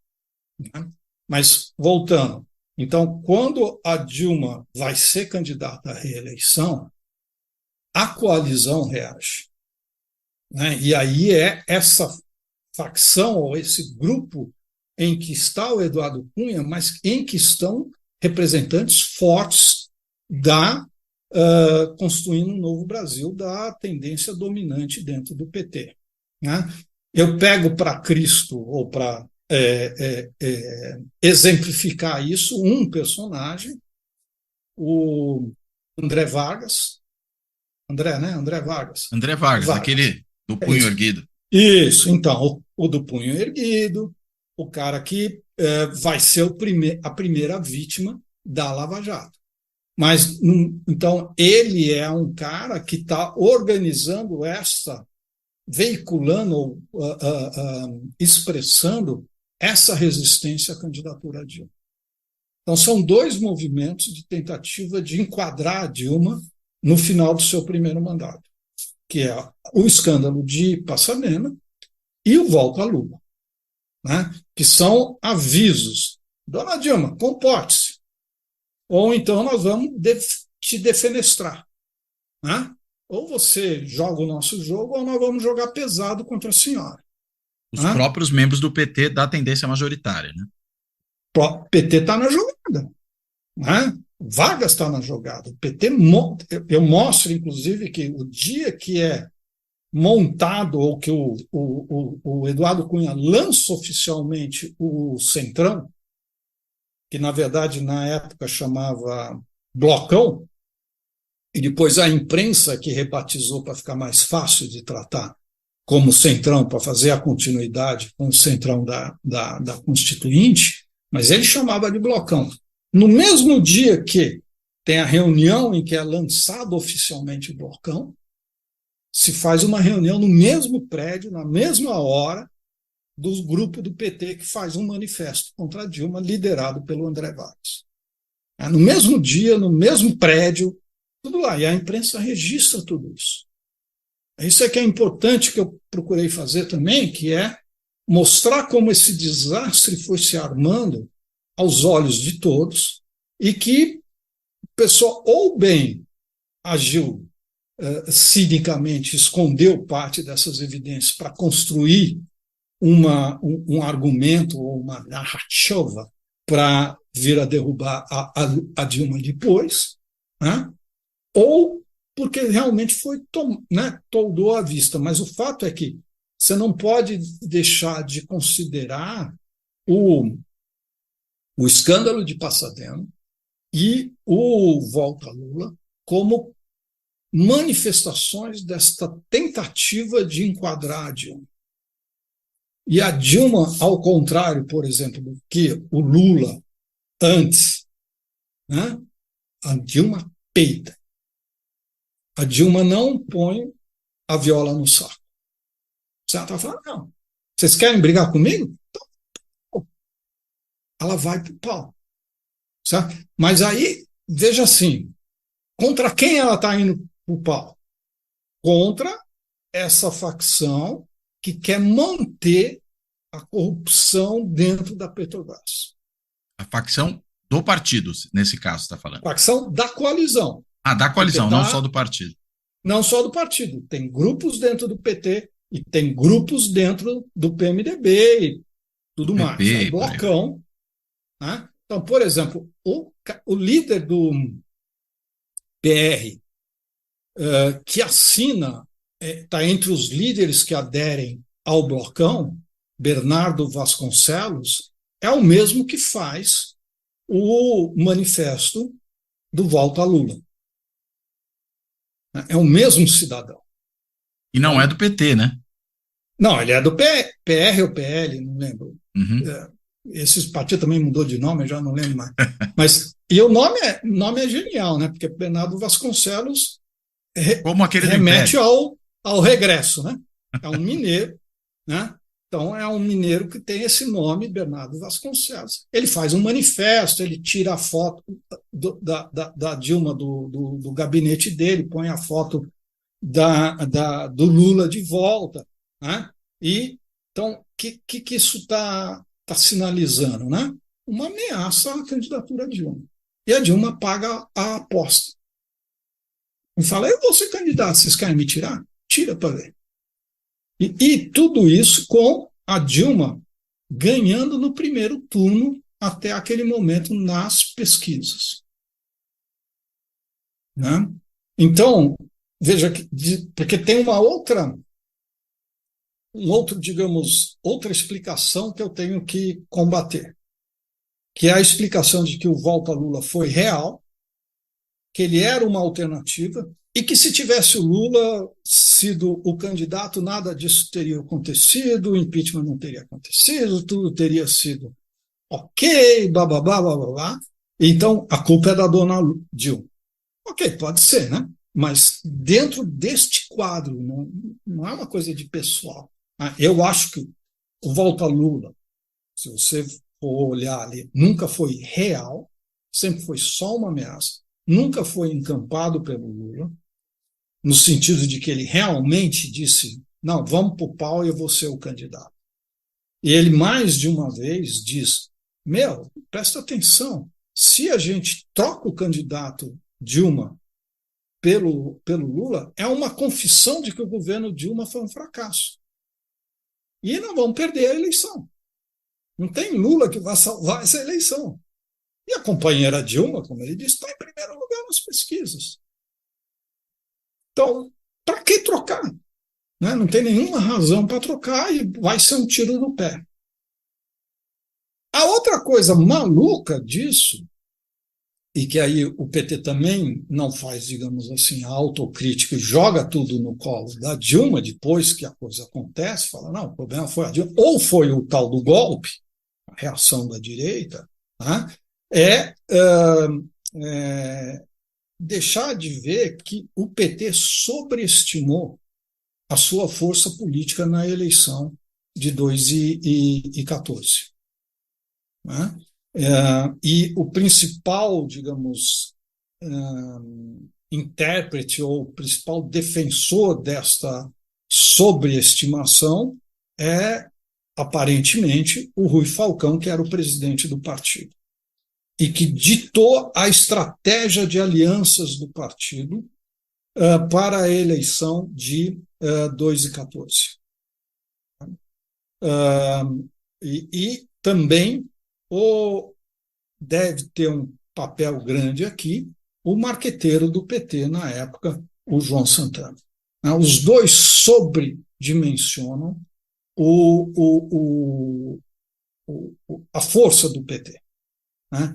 né? Mas, voltando, então, quando a Dilma vai ser candidata à reeleição, a coalizão reage, né? E aí é essa facção, ou esse grupo em que está o Eduardo Cunha, mas em que estão representantes fortes construindo um novo Brasil, da tendência dominante dentro do PT, né? Eu pego para Cristo, ou para exemplificar isso, um personagem, o André Vargas. André Vargas. André Vargas, aquele do punho erguido. Isso, então, o do punho erguido, o cara que vai ser a primeira vítima da Lava Jato. Mas, então, ele é um cara que está organizando veiculando, expressando essa resistência à candidatura a Dilma. Então, são dois movimentos de tentativa de enquadrar a Dilma no final do seu primeiro mandato, que é o escândalo de Passadena e o volta a Lula, né? Que são avisos. Dona Dilma, comporte-se. Ou então nós vamos te defenestrar, né? ou você joga o nosso jogo, ou nós vamos jogar pesado contra a senhora. Os próprios membros do PT da tendência majoritária, né? O PT está na jogada, né? Vargas está na jogada. O PT, eu mostro, inclusive, que o dia que é montado, ou que o Eduardo Cunha lança oficialmente o Centrão, que na verdade na época chamava Blocão, e depois a imprensa que rebatizou para ficar mais fácil de tratar como Centrão, para fazer a continuidade com o Centrão da Constituinte, mas ele chamava de Blocão. No mesmo dia que tem a reunião em que é lançado oficialmente o Blocão, se faz uma reunião no mesmo prédio, na mesma hora, do grupo do PT que faz um manifesto contra a Dilma, liderado pelo André Vargas. No mesmo dia, no mesmo prédio, tudo lá. E a imprensa registra tudo isso. Isso é que é importante, que eu procurei fazer também, que é mostrar como esse desastre foi se armando aos olhos de todos e que o pessoal ou bem agiu cinicamente, escondeu parte dessas evidências para construir um argumento ou uma narrativa para vir a derrubar a Dilma depois, né? Ou porque realmente foi, né, toldou a vista. Mas o fato é que você não pode deixar de considerar o escândalo de Passadena e o Volta Lula como manifestações desta tentativa de enquadrar a Dilma. E a Dilma, ao contrário, por exemplo, do que o Lula antes, né, a Dilma peita. A Dilma não põe a viola no saco. Você está falando, não. Vocês querem brigar comigo? Então, ela vai para o pau. Certo? Mas aí, veja assim, contra quem ela está indo para o pau? Contra essa facção que quer manter a corrupção dentro da Petrobras. A facção do partido, nesse caso, você está falando. Facção da coalizão. Da coalizão, não só do partido. Não só do partido. Tem grupos dentro do PT e tem grupos dentro do PMDB e tudo mais. É blocão. Né? Então, por exemplo, o líder do PR, que assina, está entre os líderes que aderem ao blocão, Bernardo Vasconcelos, é o mesmo que faz o manifesto do Volta a Lula. É o mesmo cidadão. E não é do PT, né? Não, ele é do PR ou PL, não lembro. Uhum. Esse partido também mudou de nome, eu já não lembro mais. Mas, e o nome é genial, né? Porque Bernardo Vasconcelos como aquele remete ao regresso, né? É um mineiro, né? Então, é um mineiro que tem esse nome, Bernardo Vasconcelos. Ele faz um manifesto, ele tira a foto da Dilma do gabinete dele, põe a foto do Lula de volta. Né? E, então, o que isso está sinalizando? Né? Uma ameaça à candidatura de Dilma. E a Dilma paga a aposta. E fala, eu vou ser candidato, vocês querem me tirar? Tira para ver. E tudo isso com a Dilma ganhando no primeiro turno até aquele momento nas pesquisas. Né? Então, veja, porque tem outra explicação que eu tenho que combater, que é a explicação de que o Volta Lula foi real, que ele era uma alternativa, e que se tivesse o Lula sido o candidato, nada disso teria acontecido, o impeachment não teria acontecido, tudo teria sido ok, bababá, bababá. Então, a culpa é da dona Dilma. Ok, pode ser, né? Mas dentro deste quadro, não é uma coisa de pessoal. Eu acho que o Volta Lula, se você for olhar ali, nunca foi real, sempre foi só uma ameaça, nunca foi encampado pelo Lula, no sentido de que ele realmente disse, não, vamos para o pau e eu vou ser o candidato. E ele mais de uma vez diz, presta atenção, se a gente troca o candidato Dilma pelo Lula é uma confissão de que o governo Dilma foi um fracasso. E não vão perder a eleição. Não tem Lula que vá salvar essa eleição. E a companheira Dilma, como ele disse, está em primeiro lugar nas pesquisas. Então, para que trocar? Né? Não tem nenhuma razão para trocar e vai ser um tiro no pé. A outra coisa maluca disso, e que aí o PT também não faz, digamos assim, a autocrítica e joga tudo no colo da Dilma, depois que a coisa acontece, fala, não, o problema foi a Dilma, ou foi o tal do golpe, a reação da direita, né? Deixar de ver que o PT sobreestimou a sua força política na eleição de 2014. Né? E o principal, digamos, intérprete ou o principal defensor desta sobreestimação é, aparentemente, o Rui Falcão, que era o presidente do partido, e que ditou a estratégia de alianças do partido para a eleição de 2014. E também deve ter um papel grande aqui o marqueteiro do PT na época, o João Santana. Os dois sobredimensionam a força do PT. Né?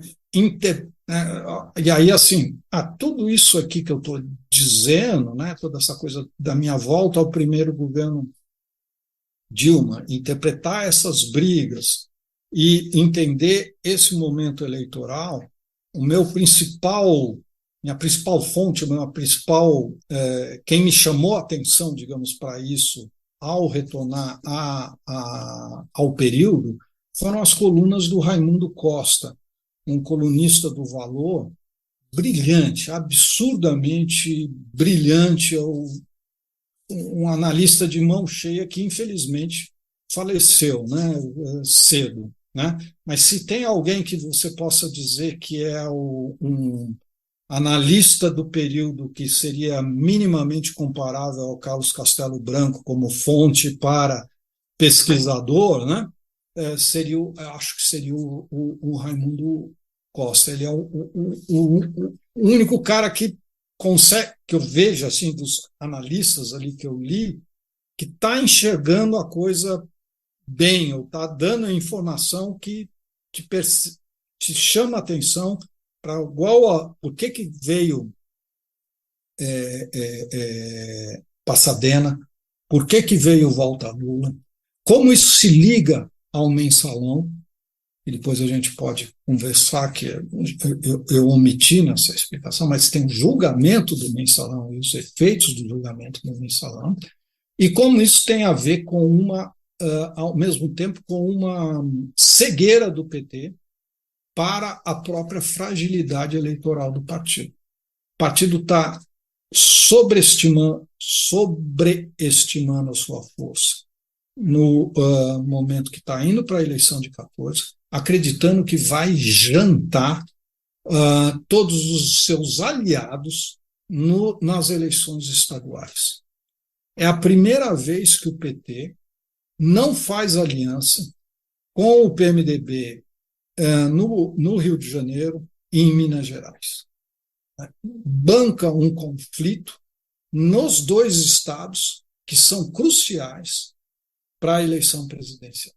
E aí, assim, tudo isso aqui que eu estou dizendo, né, toda essa coisa da minha volta ao primeiro governo Dilma, interpretar essas brigas e entender esse momento eleitoral, minha principal fonte, quem me chamou a atenção, digamos, para isso, ao retornar ao período, foram as colunas do Raimundo Costa, um colunista do Valor, brilhante, absurdamente brilhante, um analista de mão cheia que, infelizmente, faleceu, né, cedo. Né? Mas se tem alguém que você possa dizer que é um analista do período que seria minimamente comparável ao Carlos Castelo Branco como fonte para pesquisador, né? Acho que seria o Raimundo Costa. Ele é o único cara que consegue, que eu vejo assim, dos analistas ali que eu li, que está enxergando a coisa bem, ou está dando a informação que te chama a atenção para por que veio Passadena, por que veio Volta a Lula, como isso se liga ao mensalão, e depois a gente pode conversar, que eu omiti nessa explicação, mas tem o julgamento do mensalão e os efeitos do julgamento do mensalão, e como isso tem a ver com ao mesmo tempo, com uma cegueira do PT para a própria fragilidade eleitoral do partido. O partido está sobreestimando a sua força no momento que está indo para a eleição de 14, acreditando que vai jantar todos os seus aliados nas eleições estaduais. É a primeira vez que o PT não faz aliança com o PMDB no Rio de Janeiro e em Minas Gerais. Banca um conflito nos dois estados que são cruciais para a eleição presidencial.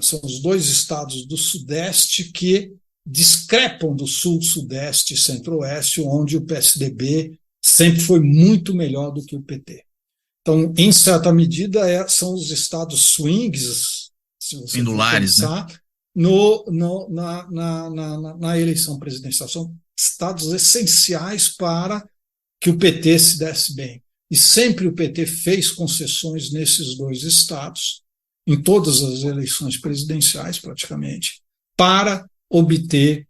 São os dois estados do Sudeste que discrepam do Sul, Sudeste e Centro-Oeste, onde o PSDB sempre foi muito melhor do que o PT. Então, em certa medida, são os estados swings, se você pendulares, pensar, né? Na eleição presidencial. São estados essenciais para que o PT se desse bem. E sempre o PT fez concessões nesses dois estados, em todas as eleições presidenciais, praticamente, para obter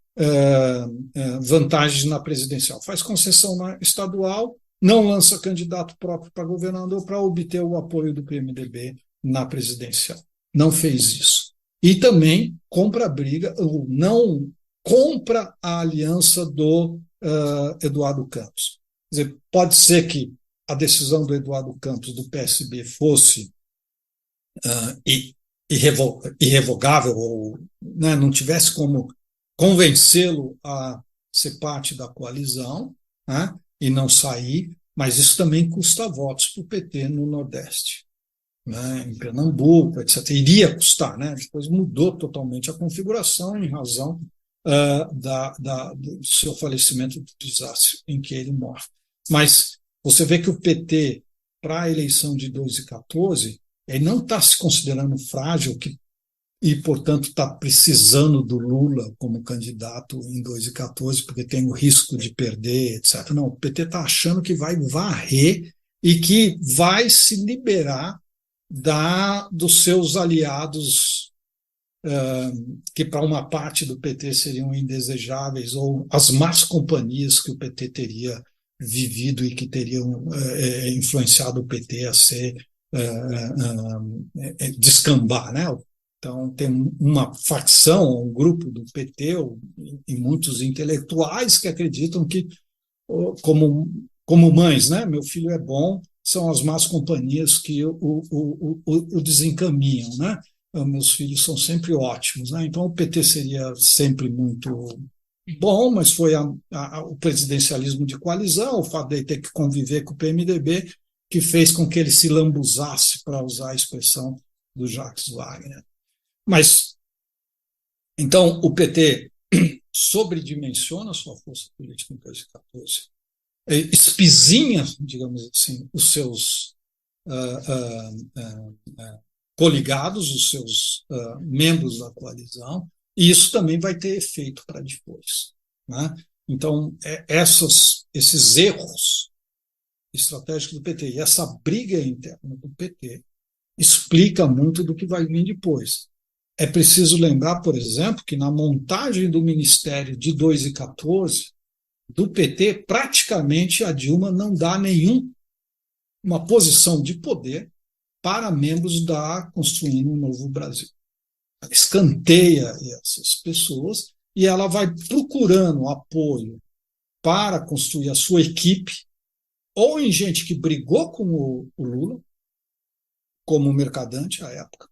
vantagens na presidencial. Faz concessão na estadual, não lança candidato próprio para governador para obter o apoio do PMDB na presidencial. Não fez isso. E também compra a briga, ou não compra a aliança do Eduardo Campos. Quer dizer, pode ser que a decisão do Eduardo Campos, do PSB, fosse irrevogável, ou, né, não tivesse como convencê-lo a ser parte da coalizão, né, e não sair, mas isso também custa votos para o PT no Nordeste, né, em Pernambuco, etc. Iria custar, né? Depois mudou totalmente a configuração em razão do seu falecimento, do desastre em que ele morre. Mas você vê que o PT, para a eleição de 2014, ele não está se considerando frágil e, portanto, está precisando do Lula como candidato em 2014, porque tem o risco de perder, etc. Não, o PT está achando que vai varrer e que vai se liberar dos seus aliados, que para uma parte do PT seriam indesejáveis, ou as más companhias que o PT teria vivido e que teriam influenciado o PT a ser descambar, né? Então tem uma facção, um grupo do PT e muitos intelectuais que acreditam que, como mães, né? Meu filho é bom, são as más companhias que o desencaminham, né? Meus filhos são sempre ótimos, né? Então o PT seria sempre muito bom, mas foi o presidencialismo de coalizão, o fato de ele ter que conviver com o PMDB, que fez com que ele se lambuzasse, para usar a expressão do Jacques Wagner. Mas, então, o PT sobredimensiona a sua força política em 2014, espizinha, digamos assim, os seus coligados, os seus membros da coalizão, e isso também vai ter efeito para depois, né? Então, esses erros estratégicos do PT e essa briga interna do PT explica muito do que vai vir depois. É preciso lembrar, por exemplo, que na montagem do Ministério de 2014, do PT, praticamente a Dilma não dá uma posição de poder para membros da Construindo um Novo Brasil. Ela escanteia essas pessoas e ela vai procurando apoio para construir a sua equipe, ou em gente que brigou com o Lula, como mercadante à época,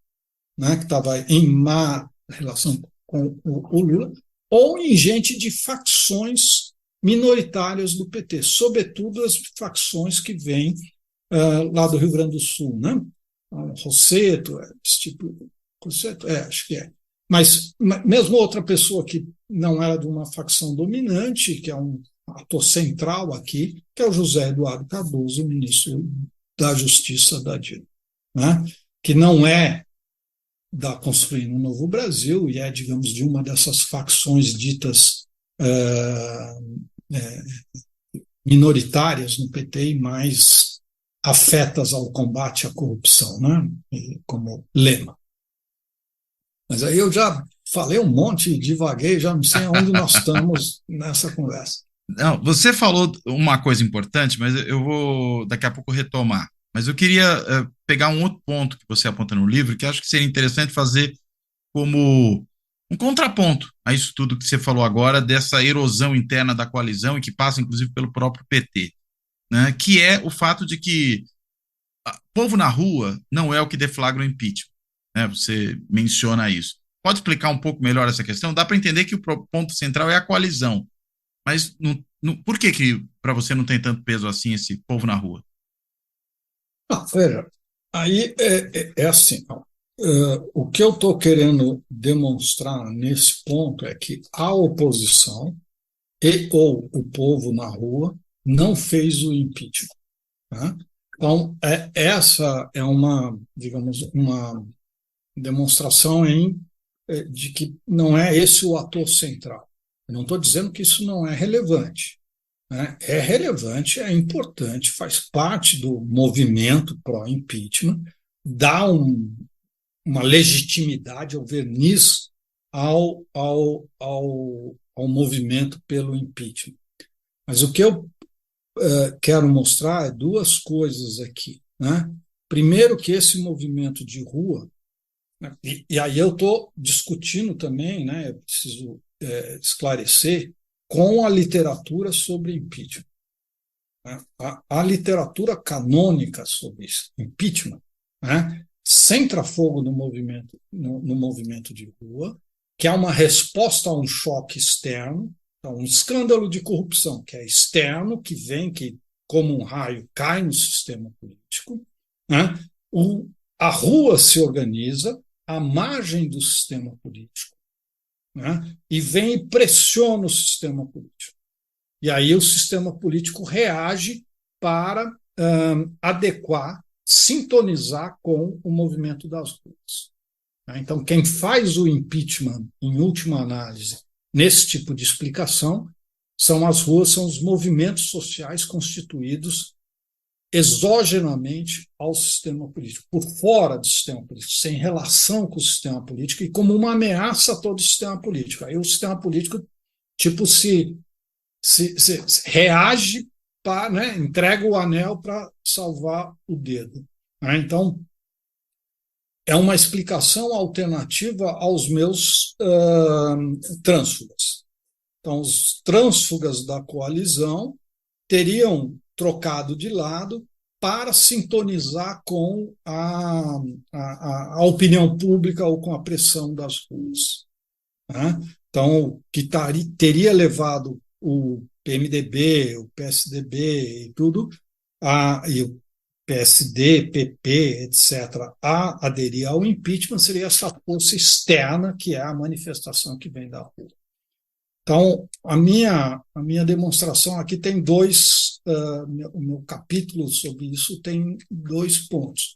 né, que estava em má relação com o Lula, ou em gente de facções minoritárias do PT, sobretudo as facções que vêm lá do Rio Grande do Sul, né? Rosseto, esse tipo. Rosseto, acho que é. Mas mesmo outra pessoa que não era de uma facção dominante, que é um ator central aqui, que é o José Eduardo Cardoso, ministro da Justiça da Dilma, né? Que não é da Construindo um Novo Brasil e é, digamos, de uma dessas facções ditas minoritárias no PT e mais afetas ao combate à corrupção, né? Como lema. Mas aí eu já falei um monte, divaguei, já não sei onde nós estamos nessa conversa. Não, você falou uma coisa importante, mas eu vou daqui a pouco retomar. Mas eu queria pegar um outro ponto que você aponta no livro, que acho que seria interessante fazer como um contraponto a isso tudo que você falou agora, dessa erosão interna da coalizão, e que passa, inclusive, pelo próprio PT, né? Que é o fato de que povo na rua não é o que deflagra o impeachment, né? Você menciona isso. Pode explicar um pouco melhor essa questão? Dá para entender que o ponto central é a coalizão, mas por que para você não tem tanto peso assim esse povo na rua? Veja, aí é assim, o que eu estou querendo demonstrar nesse ponto é que a oposição ou o povo na rua não fez o impeachment, né? Então, essa é uma, digamos, uma demonstração de que não é esse o ator central. Eu não estou dizendo que isso não é relevante, né? É relevante, é importante, faz parte do movimento pró-impeachment, dá uma legitimidade ao verniz ao movimento pelo impeachment. Mas o que eu quero mostrar é duas coisas aqui, né? Primeiro, que esse movimento de rua, né, e aí eu estou discutindo também, né, eu preciso esclarecer, com a literatura sobre impeachment. A literatura canônica sobre impeachment, né, centra fogo no movimento de rua, que é uma resposta a um choque externo, então, um escândalo de corrupção que é externo, que vem, que como um raio cai no sistema político, né? A rua se organiza à margem do sistema político, né? E vem e pressiona o sistema político. E aí o sistema político reage para adequar, sintonizar com o movimento das ruas. Então, quem faz o impeachment, em última análise, nesse tipo de explicação, são as ruas, são os movimentos sociais constituídos exogenamente ao sistema político, por fora do sistema político, sem relação com o sistema político e como uma ameaça a todo o sistema político. Aí o sistema político tipo se reage, né, entrega o anel para salvar o dedo. Então, é uma explicação alternativa aos meus trânsfugas. Então, os trânsfugas da coalizão teriam trocado de lado para sintonizar com a opinião pública ou com a pressão das ruas. Né? Então, que teria levado o PMDB, o PSDB e tudo, e o PSD, PP, etc., a aderir ao impeachment seria essa força externa, que é a manifestação que vem da rua. Então, a minha demonstração aqui tem o meu capítulo sobre isso tem 2 pontos.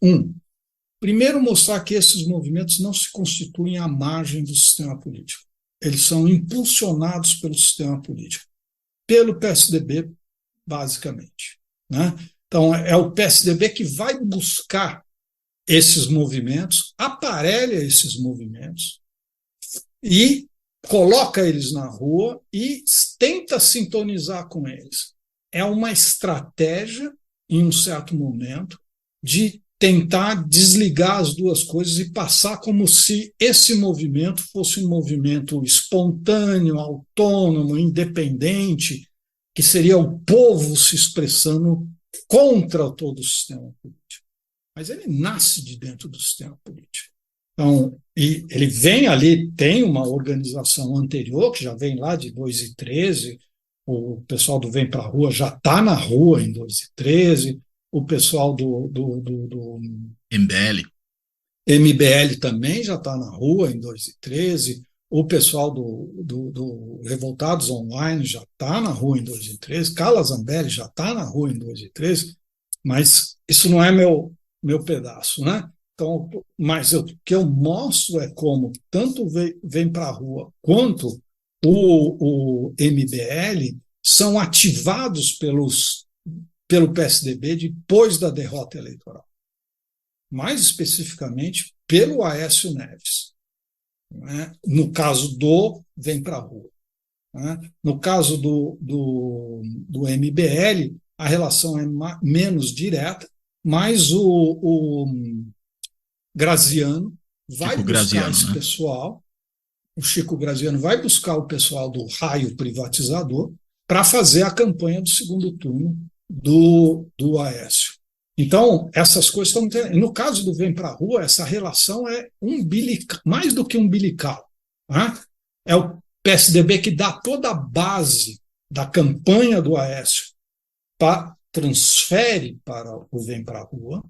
Primeiro, mostrar que esses movimentos não se constituem à margem do sistema político. Eles são impulsionados pelo sistema político, pelo PSDB, basicamente, né? Então, é o PSDB que vai buscar esses movimentos, aparelha esses movimentos e coloca eles na rua e tenta sintonizar com eles. É uma estratégia, em um certo momento, de tentar desligar as duas coisas e passar como se esse movimento fosse um movimento espontâneo, autônomo, independente, que seria o povo se expressando contra todo o sistema político. Mas ele nasce de dentro do sistema político. Então, e ele vem ali, tem uma organização anterior, que já vem lá de 2013, o pessoal do Vem Pra Rua já está na rua em 2013, o pessoal do MBL também já está na rua em 2013, o pessoal do Revoltados Online já está na rua em 2013, Carla Zambelli já está na rua em 2013, mas isso não é meu pedaço, né? Então, mas o que eu mostro é como tanto Vem Pra Rua quanto o MBL são ativados pelo PSDB depois da derrota eleitoral. Mais especificamente pelo Aécio Neves, né? No caso do Vem Pra Rua. Né? No caso do MBL, a relação é menos direta, mas o Graziano vai buscar esse pessoal, o Chico Graziano vai buscar o pessoal do raio privatizador para fazer a campanha do segundo turno do Aécio. Então, essas coisas estão... No caso do Vem Pra Rua, essa relação é mais do que umbilical. Né? É o PSDB que dá toda a base da campanha do Aécio, transfere para o Vem Pra Rua,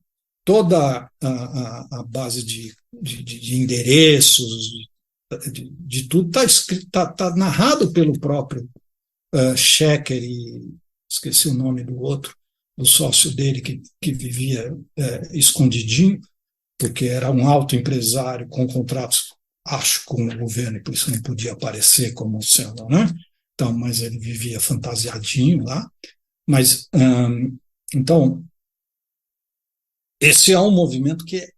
toda a base de endereços, de tudo está escrito, tá narrado pelo próprio Schecker e esqueci o nome do outro, do sócio dele que vivia escondidinho, porque era um alto empresário com contratos, acho, com o governo, e por isso não podia aparecer como sendo, né? Então, mas ele vivia fantasiadinho lá. Mas, então, esse é um movimento que é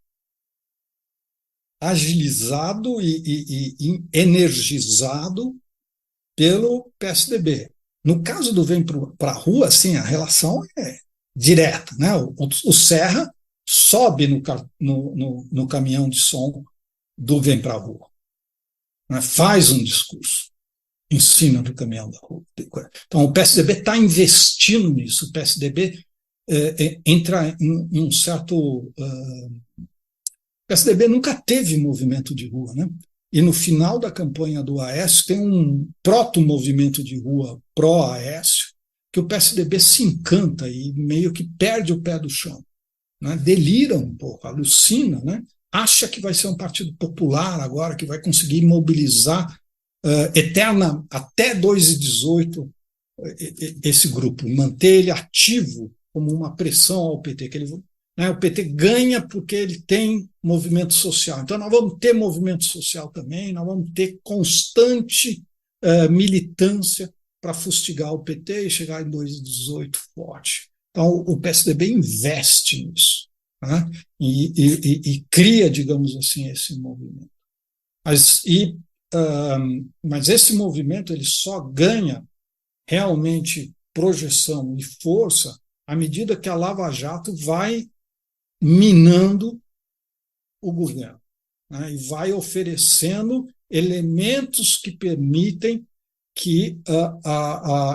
agilizado e energizado pelo PSDB. No caso do Vem Pra Rua, assim, a relação é direta, né? O Serra sobe no caminhão de som do Vem Pra Rua, né? Faz um discurso. cima do caminhão da rua. Então, o PSDB está investindo nisso. O PSDB entra em um certo... o PSDB nunca teve movimento de rua, né? E no final da campanha do Aécio tem um proto-movimento de rua pró-Aécio, que o PSDB se encanta e meio que perde o pé do chão, né? Delira um pouco, alucina, né? Acha que vai ser um partido popular agora, que vai conseguir mobilizar eterna até 2018 esse grupo, manter ele ativo como uma pressão ao PT, que ele, né, o PT ganha porque ele tem movimento social. Então nós vamos ter movimento social também, nós vamos ter constante militância para fustigar o PT e chegar em 2018 forte. Então o PSDB investe nisso, né, e cria, digamos assim, esse movimento. Mas esse movimento ele só ganha realmente projeção e força à medida que a Lava Jato vai minando o governo, né, e vai oferecendo elementos que permitem que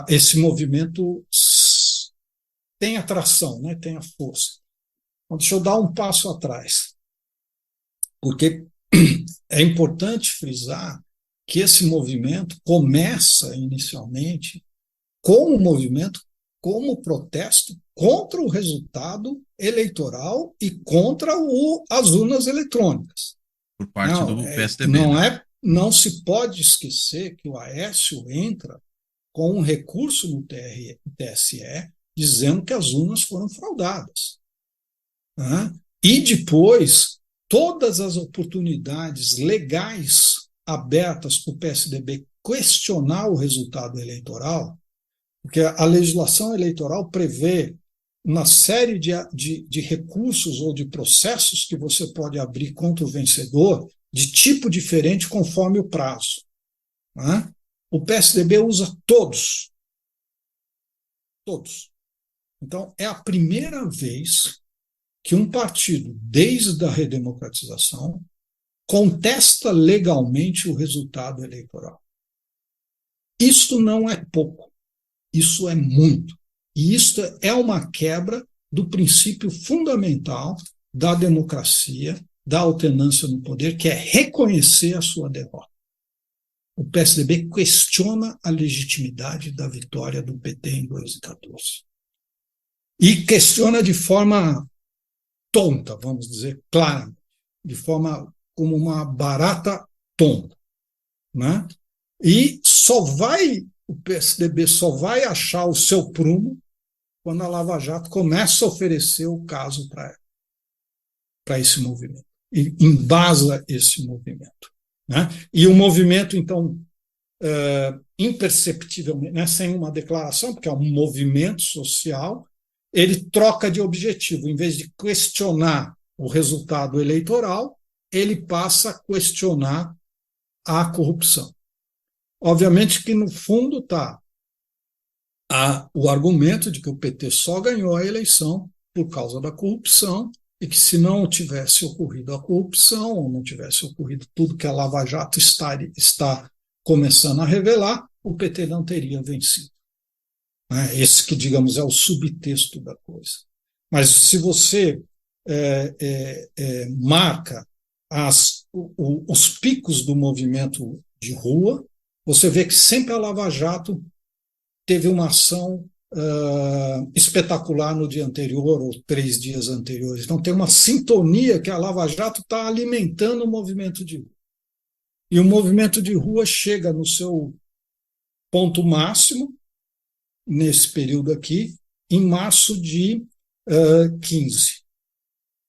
esse movimento tenha tração, né, tenha força. Então, deixa eu dar um passo atrás, porque é importante frisar que esse movimento começa inicialmente como movimento, como protesto contra o resultado eleitoral e contra as urnas eletrônicas. Por parte do PSDB. Não se pode esquecer que o Aécio entra com um recurso no TSE dizendo que as urnas foram fraudadas, né? E depois, todas as oportunidades legais abertas para o PSDB questionar o resultado eleitoral, porque a legislação eleitoral prevê uma série de recursos ou de processos que você pode abrir contra o vencedor de tipo diferente conforme o prazo, né? O PSDB usa todos. Todos. Então, é a primeira vez que um partido, desde a redemocratização, contesta legalmente o resultado eleitoral. Isto não é pouco, isso é muito. E isto é uma quebra do princípio fundamental da democracia, da alternância no poder, que é reconhecer a sua derrota. O PSDB questiona a legitimidade da vitória do PT em 2014. E questiona de forma tonta, vamos dizer, clara, de forma como uma barata tonta, né? E o PSDB só vai achar o seu prumo quando a Lava Jato começa a oferecer o caso para esse movimento, e embasa esse movimento, né? E o movimento, então, imperceptivelmente, né, sem uma declaração, porque é um movimento social, ele troca de objetivo. Em vez de questionar o resultado eleitoral, ele passa a questionar a corrupção. Obviamente que, no fundo, está o argumento de que o PT só ganhou a eleição por causa da corrupção e que, se não tivesse ocorrido a corrupção, ou não tivesse ocorrido tudo que a Lava Jato está começando a revelar, o PT não teria vencido. Esse que, digamos, é o subtexto da coisa. Mas se você marca os picos do movimento de rua, você vê que sempre a Lava Jato teve uma ação espetacular no dia anterior ou 3 dias anteriores. Então tem uma sintonia que a Lava Jato está alimentando o movimento de rua. E o movimento de rua chega no seu ponto máximo, nesse período aqui, em março de 15.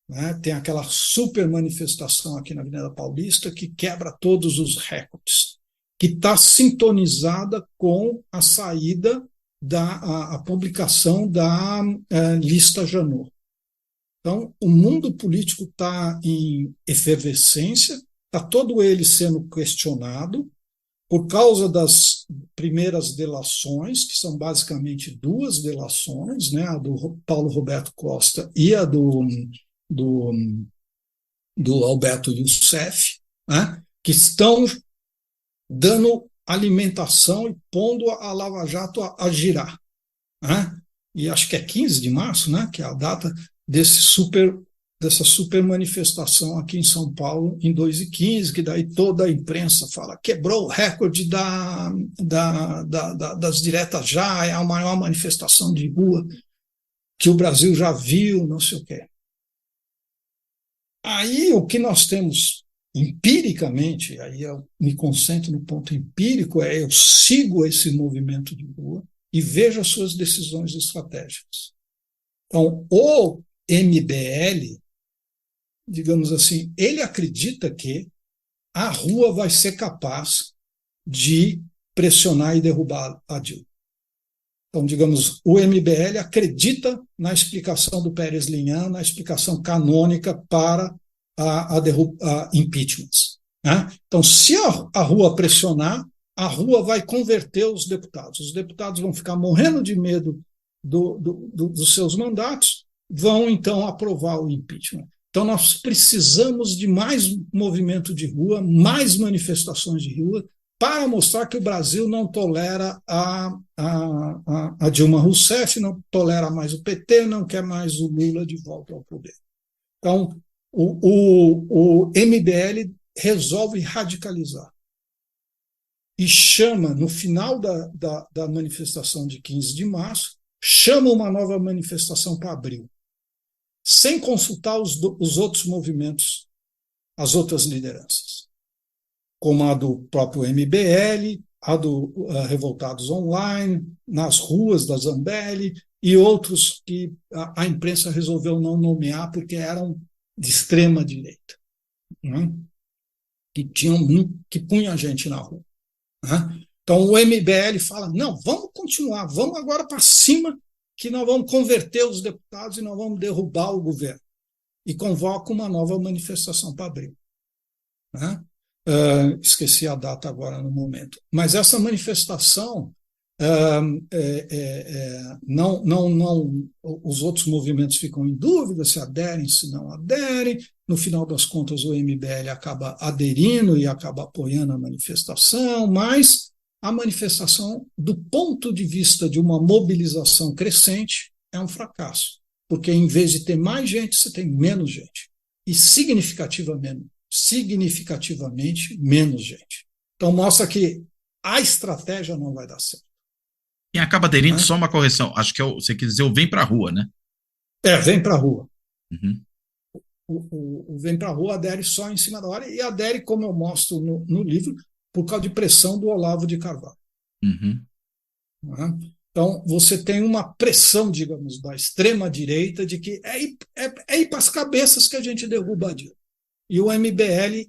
Né? Tem aquela super manifestação aqui na Avenida Paulista que quebra todos os recordes, que está sintonizada com a saída a publicação da lista Janot. Então, o mundo político está em efervescência, está todo ele sendo questionado por causa das primeiras delações, que são basicamente 2 delações, né? A do Paulo Roberto Costa e a do Alberto Youssef, né? Que estão dando alimentação e pondo a Lava Jato a girar, né? E acho que é 15 de março, né, que é a data dessa super manifestação aqui em São Paulo, em 2015, que daí toda a imprensa fala quebrou o recorde das diretas já, é a maior manifestação de rua que o Brasil já viu, não sei o quê. Aí o que nós temos empiricamente, aí eu me concentro no ponto empírico, eu sigo esse movimento de rua e vejo as suas decisões estratégicas. Então, o MBL, digamos assim, ele acredita que a rua vai ser capaz de pressionar e derrubar a Dilma. Então, digamos, o MBL acredita na explicação do Pérez Linhan, na explicação canônica para a impeachments, né? Então, se a rua pressionar, a rua vai converter os deputados vão ficar morrendo de medo dos seus mandatos, vão então aprovar o impeachment. Então, nós precisamos de mais movimento de rua, mais manifestações de rua, para mostrar que o Brasil não tolera a Dilma Rousseff, não tolera mais o PT, não quer mais o Lula de volta ao poder. Então, o MBL resolve radicalizar e chama, no final da manifestação de 15 de março, chama uma nova manifestação para abril, sem consultar os outros movimentos, as outras lideranças, como a do próprio MBL, a do Revoltados Online, nas ruas da Zambelli e outros que a imprensa resolveu não nomear porque eram de extrema direita, né? que punha a gente na rua, né? Então o MBL fala, não, vamos continuar, vamos agora para cima, que nós vamos converter os deputados e nós vamos derrubar o governo. E convoca uma nova manifestação para abril, né? Esqueci a data agora no momento. Mas essa manifestação, os outros movimentos ficam em dúvida se aderem, se não aderem. No final das contas, o MBL acaba aderindo e acaba apoiando a manifestação, mas a manifestação, do ponto de vista de uma mobilização crescente, é um fracasso, porque em vez de ter mais gente, você tem menos gente, e significativamente menos gente. Então mostra que a estratégia não vai dar certo. E acaba aderindo, só uma correção, acho que você quer dizer o vem para a rua, né? Vem para a rua. Uhum. O vem para a rua adere só em cima da hora, e adere, como eu mostro no livro, por causa de pressão do Olavo de Carvalho. Uhum. Então, você tem uma pressão, digamos, da extrema-direita de que é ir para as cabeças que a gente derruba a Dilma. E o MBL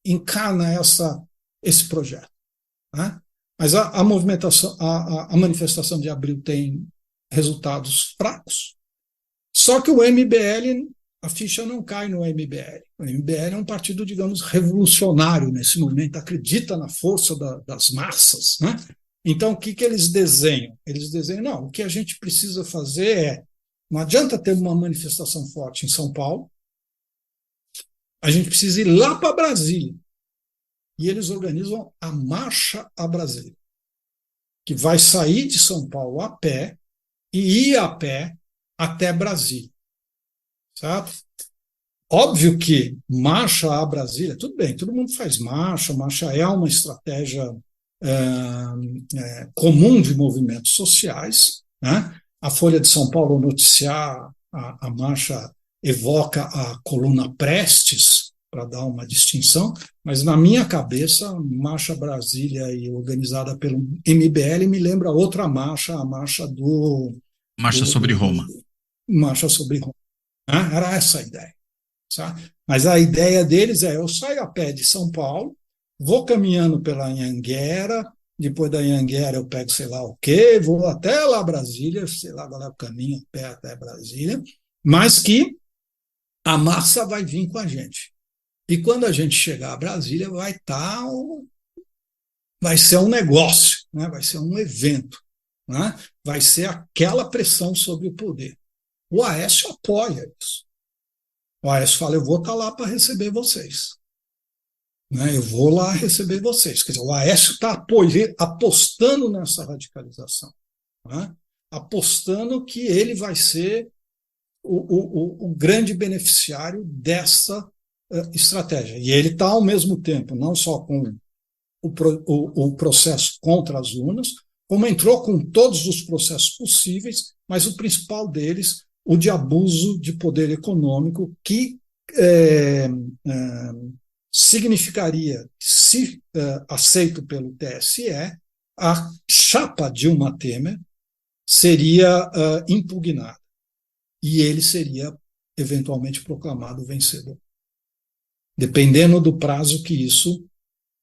encarna esse projeto, né? Mas a manifestação de abril tem resultados fracos, só que o MBL, a ficha não cai no MBL. O MBL é um partido, digamos, revolucionário nesse momento, acredita na força das massas, né? Então, o que eles desenham? Eles desenham, não, o que a gente precisa fazer não adianta ter uma manifestação forte em São Paulo, a gente precisa ir lá para Brasília. E eles organizam a Marcha a Brasília, que vai sair de São Paulo a pé e ir a pé até Brasília. Sabe? Óbvio que marcha a Brasília, tudo bem, todo mundo faz marcha é uma estratégia comum de movimentos sociais, né? A Folha de São Paulo noticiar a marcha evoca a coluna Prestes, para dar uma distinção, mas na minha cabeça, Marcha Brasília e organizada pelo MBL me lembra outra marcha, a marcha sobre Roma. Marcha sobre Roma. Era essa a ideia. Sabe? Mas a ideia deles eu saio a pé de São Paulo, vou caminhando pela Anhanguera, depois da Anhanguera eu pego sei lá o quê, vou até lá Brasília, sei lá qual é o caminho, a pé até Brasília, mas que a massa vai vir com a gente. E quando a gente chegar a Brasília, vai ser um negócio, né? Vai ser um evento, né? Vai ser aquela pressão sobre o poder. O Aécio apoia isso. O Aécio fala, eu vou estar lá para receber vocês. né? Eu vou lá receber vocês. Quer dizer, o Aécio está apostando nessa radicalização, né? Apostando que ele vai ser o grande beneficiário dessa estratégia. E ele está, ao mesmo tempo, não só com o processo contra as urnas, como entrou com todos os processos possíveis, mas o principal deles, o de abuso de poder econômico, que significaria, se aceito pelo TSE, a chapa Dilma Temer seria impugnada e ele seria eventualmente proclamado vencedor, dependendo do prazo que isso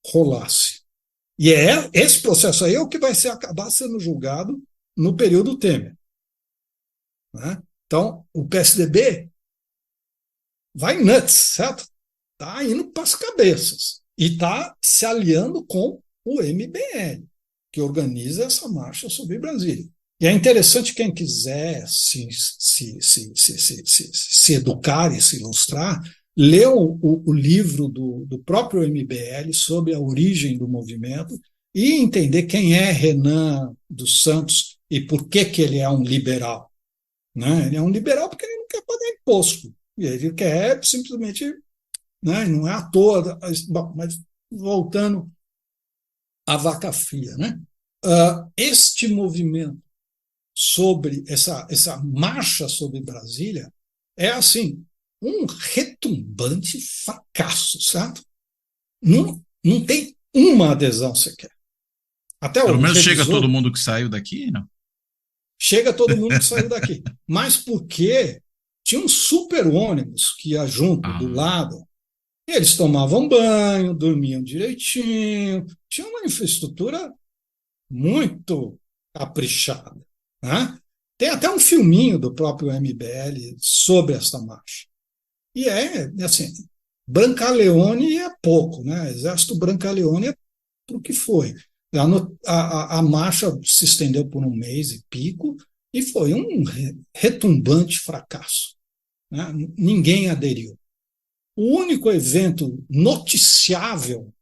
rolasse. E esse processo aí é o que vai acabar sendo julgado no período Temer, né? Então, o PSDB vai nuts, certo? Está indo para as cabeças e está se aliando com o MBL, que organiza essa marcha sobre Brasília. E é interessante, quem quiser se educar e se ilustrar, ler o livro do próprio MBL sobre a origem do movimento e entender quem é Renan dos Santos e por que ele é um liberal, né? Ele é um liberal porque ele não quer pagar imposto, e ele quer simplesmente, né? Não é à toa. Bom, mas voltando à vaca fria, né? Este movimento sobre essa marcha sobre Brasília é assim um retumbante fracasso, certo? Não tem uma adesão sequer. Até pelo menos chega todo mundo que saiu daqui, não? Chega todo mundo que saiu daqui. Mas porque tinha um super ônibus que ia junto do lado, e eles tomavam banho, dormiam direitinho, tinha uma infraestrutura muito caprichada, né? Tem até um filminho do próprio MBL sobre esta marcha. E assim, Brancaleone é pouco, né? Exército Brancaleone é o que foi. A marcha se estendeu por 1 mês e pico e foi um retumbante fracasso, né? Ninguém aderiu. O único evento noticiável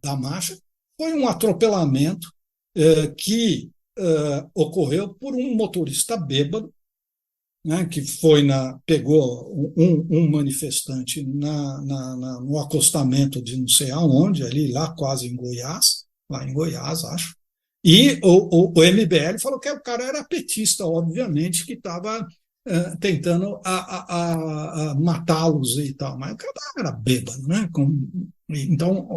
da marcha foi um atropelamento que ocorreu por um motorista bêbado, né, que pegou um manifestante no acostamento de não sei aonde, lá quase em Goiás, lá em Goiás, acho. E o MBL falou que o cara era petista, obviamente, que estava tentando matá-los e tal, mas o cara era bêbado, né? Então,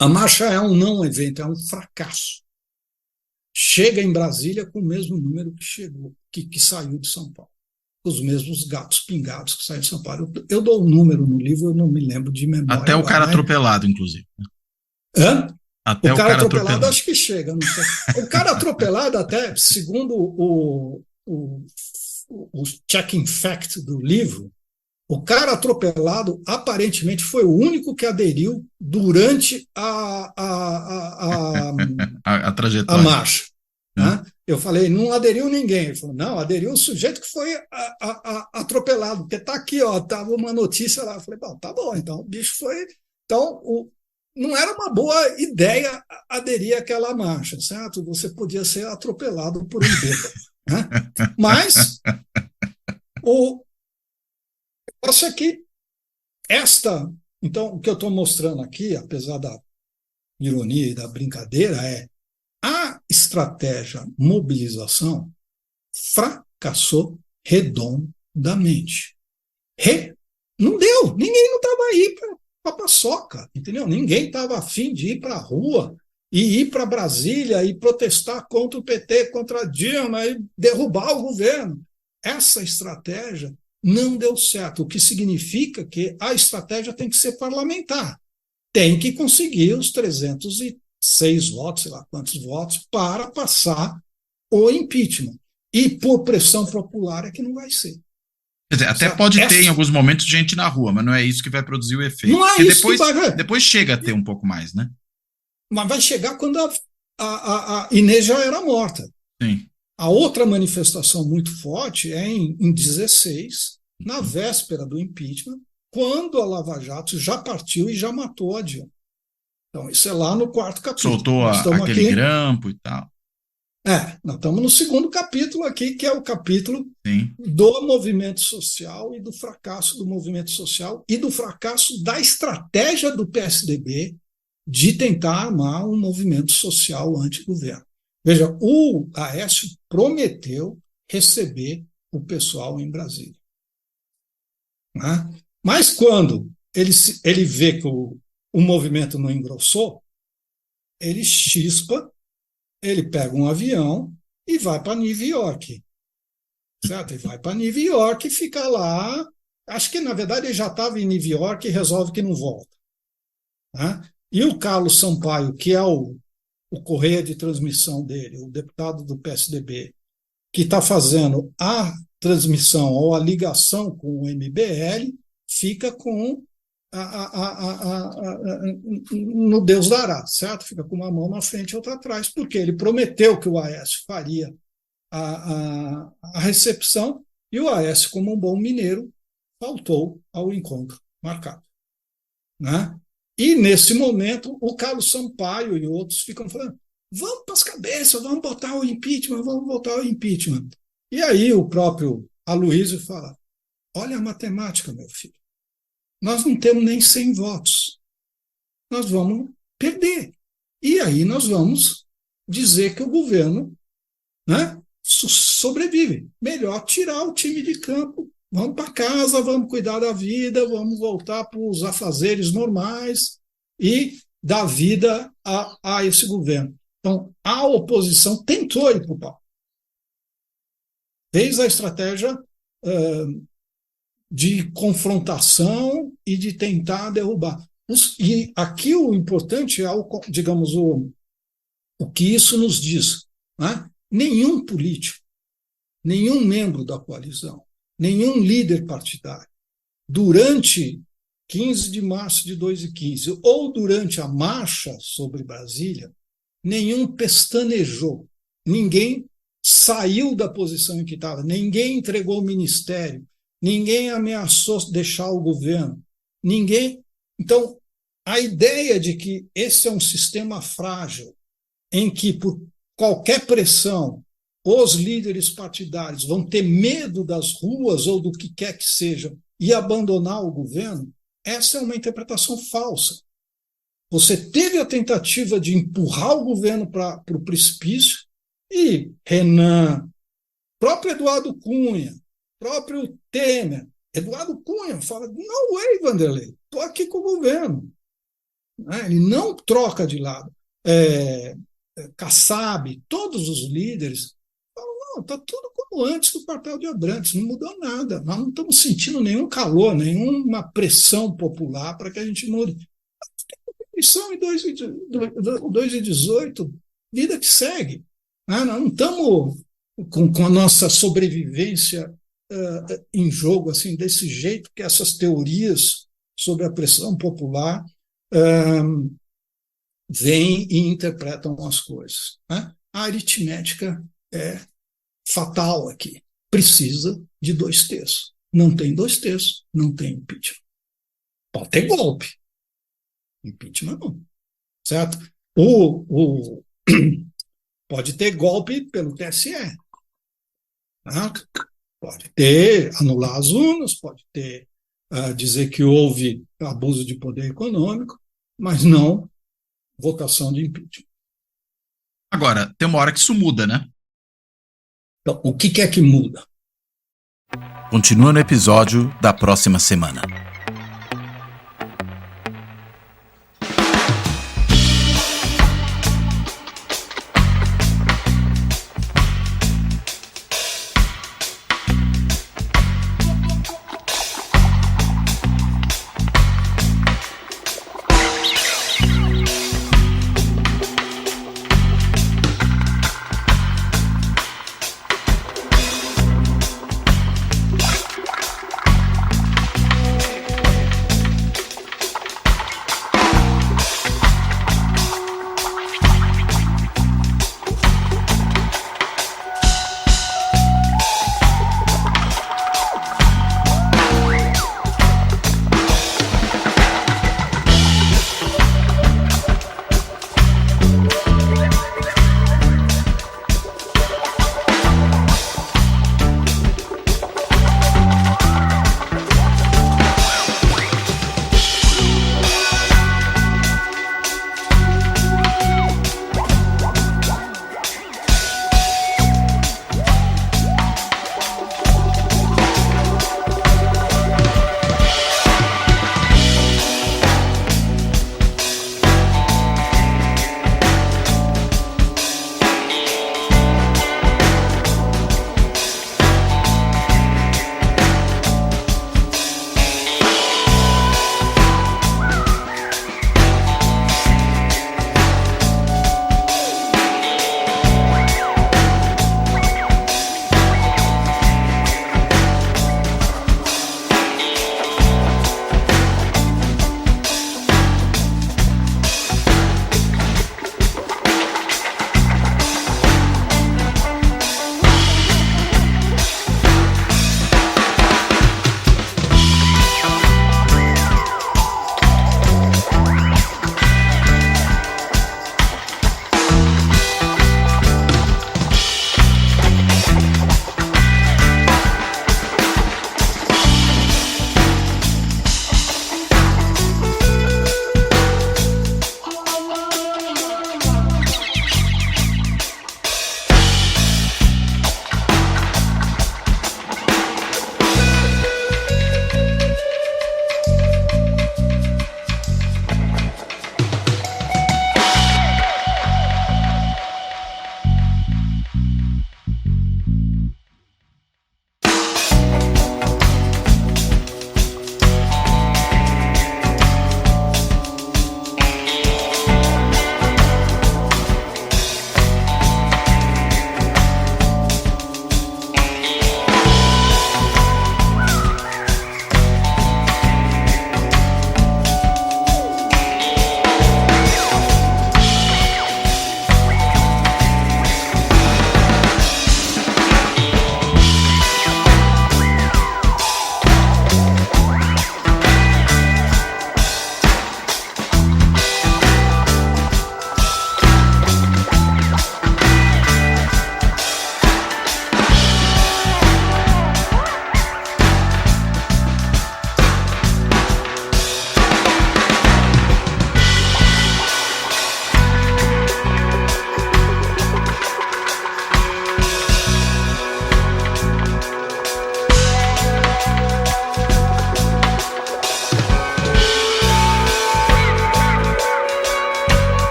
a marcha é um não evento, é um fracasso. Chega em Brasília com o mesmo número que chegou, que saiu de São Paulo. Os mesmos gatos pingados que saíram de São Paulo. Eu dou um número no livro, eu não me lembro de memória. Até o cara atropelado, inclusive. Hã? Até o cara atropelado acho que chega. Não sei. O cara atropelado, até, segundo o checking fact do livro, o cara atropelado aparentemente foi o único que aderiu durante a trajetória. A marcha. Né? Eu falei, não aderiu ninguém. Ele falou, não, aderiu o sujeito que foi atropelado, porque está aqui, estava uma notícia lá. Eu falei, bom, tá bom, então o bicho foi. Então, não era uma boa ideia aderir àquela marcha, certo? Você podia ser atropelado por um bêbado. Né? Mas o negócio é que então, o que eu estou mostrando aqui, apesar da ironia e da brincadeira, é a estratégia mobilização fracassou redondamente. Não deu, ninguém não estava aí para paçoca, entendeu? Ninguém estava afim de ir para a rua e ir para Brasília e protestar contra o PT, contra a Dilma e derrubar o governo. Essa estratégia não deu certo, o que significa que a estratégia tem que ser parlamentar. Tem que conseguir os 306 votos, sei lá quantos votos, para passar o impeachment. E por pressão popular é que não vai ser. Quer dizer, até pode ter em alguns momentos gente na rua, mas não é isso que vai produzir o efeito. Não é porque isso depois chega a ter um pouco mais, né? Mas vai chegar quando a Inês já era morta. Sim. A outra manifestação muito forte é em 16, na véspera do impeachment, quando a Lava Jato já partiu e já matou a Dilma. Então, isso é lá no 4º capítulo. Soltou aquele grampo e tal. Nós estamos no 2º capítulo aqui, que é o capítulo Sim. do movimento social e do fracasso do movimento social e do fracasso da estratégia do PSDB de tentar armar um movimento social anti-governo. Veja, o Aécio prometeu receber o pessoal em Brasília. Mas quando ele vê que o movimento não engrossou, ele chispa, ele pega um avião e vai para Nova York. Certo? Ele vai para Nova York e fica lá. Acho que, na verdade, ele já estava em Nova York e resolve que não volta. E o Carlos Sampaio, que é o correia de transmissão dele, o deputado do PSDB, que está fazendo a transmissão ou a ligação com o MBL, fica com no Deus dará, certo? Fica com uma mão na frente e outra atrás, porque ele prometeu que o Aécio faria a recepção e o Aécio, como um bom mineiro, faltou ao encontro marcado. E, nesse momento, o Carlos Sampaio e outros ficam falando: vamos para as cabeças, vamos botar o impeachment, vamos botar o impeachment. E aí o próprio Aloysio fala: olha a matemática, meu filho. Nós não temos nem 100 votos. Nós vamos perder. E aí nós vamos dizer que o governo sobrevive. Melhor tirar o time de campo. Vamos para casa, vamos cuidar da vida, vamos voltar para os afazeres normais e dar vida a esse governo. Então, a oposição tentou ir para o pau. Fez a estratégia de confrontação e de tentar derrubar. E aqui o importante é, digamos, o que isso nos diz. Nenhum político, nenhum membro da coalizão, nenhum líder partidário, durante 15 de março de 2015 ou durante a marcha sobre Brasília, nenhum pestanejou, ninguém saiu da posição em que estava, ninguém entregou o ministério, ninguém ameaçou deixar o governo, ninguém. Então, a ideia de que esse é um sistema frágil, em que, por qualquer pressão, os líderes partidários vão ter medo das ruas ou do que quer que seja e abandonar o governo, essa é uma interpretação falsa. Você teve a tentativa de empurrar o governo para o precipício e Renan, próprio Eduardo Cunha, próprio Temer, Eduardo Cunha fala: no way, Vanderlei, estou aqui com o governo. Ele não troca de lado. Kassab, todos os líderes falam: não, está tudo como antes do quartel de Abrantes, não mudou nada, nós não estamos sentindo nenhum calor, nenhuma pressão popular para que a gente mude. Eleição em 2018, vida que segue. Nós não estamos com a nossa sobrevivência em jogo assim, desse jeito que essas teorias sobre a pressão popular vêm e interpretam as coisas. A aritmética é fatal aqui. Precisa de 2/3. Não tem 2/3, não tem impeachment. Pode ter golpe. Impeachment não. Certo? Pode ter golpe pelo TSE. Pode ter anular as urnas, pode ter dizer que houve abuso de poder econômico, mas não votação de impeachment. Agora, tem uma hora que isso muda, né? Então, o que é que muda? Continua no episódio da próxima semana.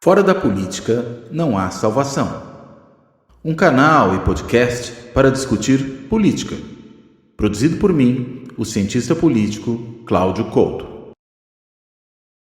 Fora da política não há salvação. Um canal e podcast para discutir política. Produzido por mim, o cientista político Cláudio Couto.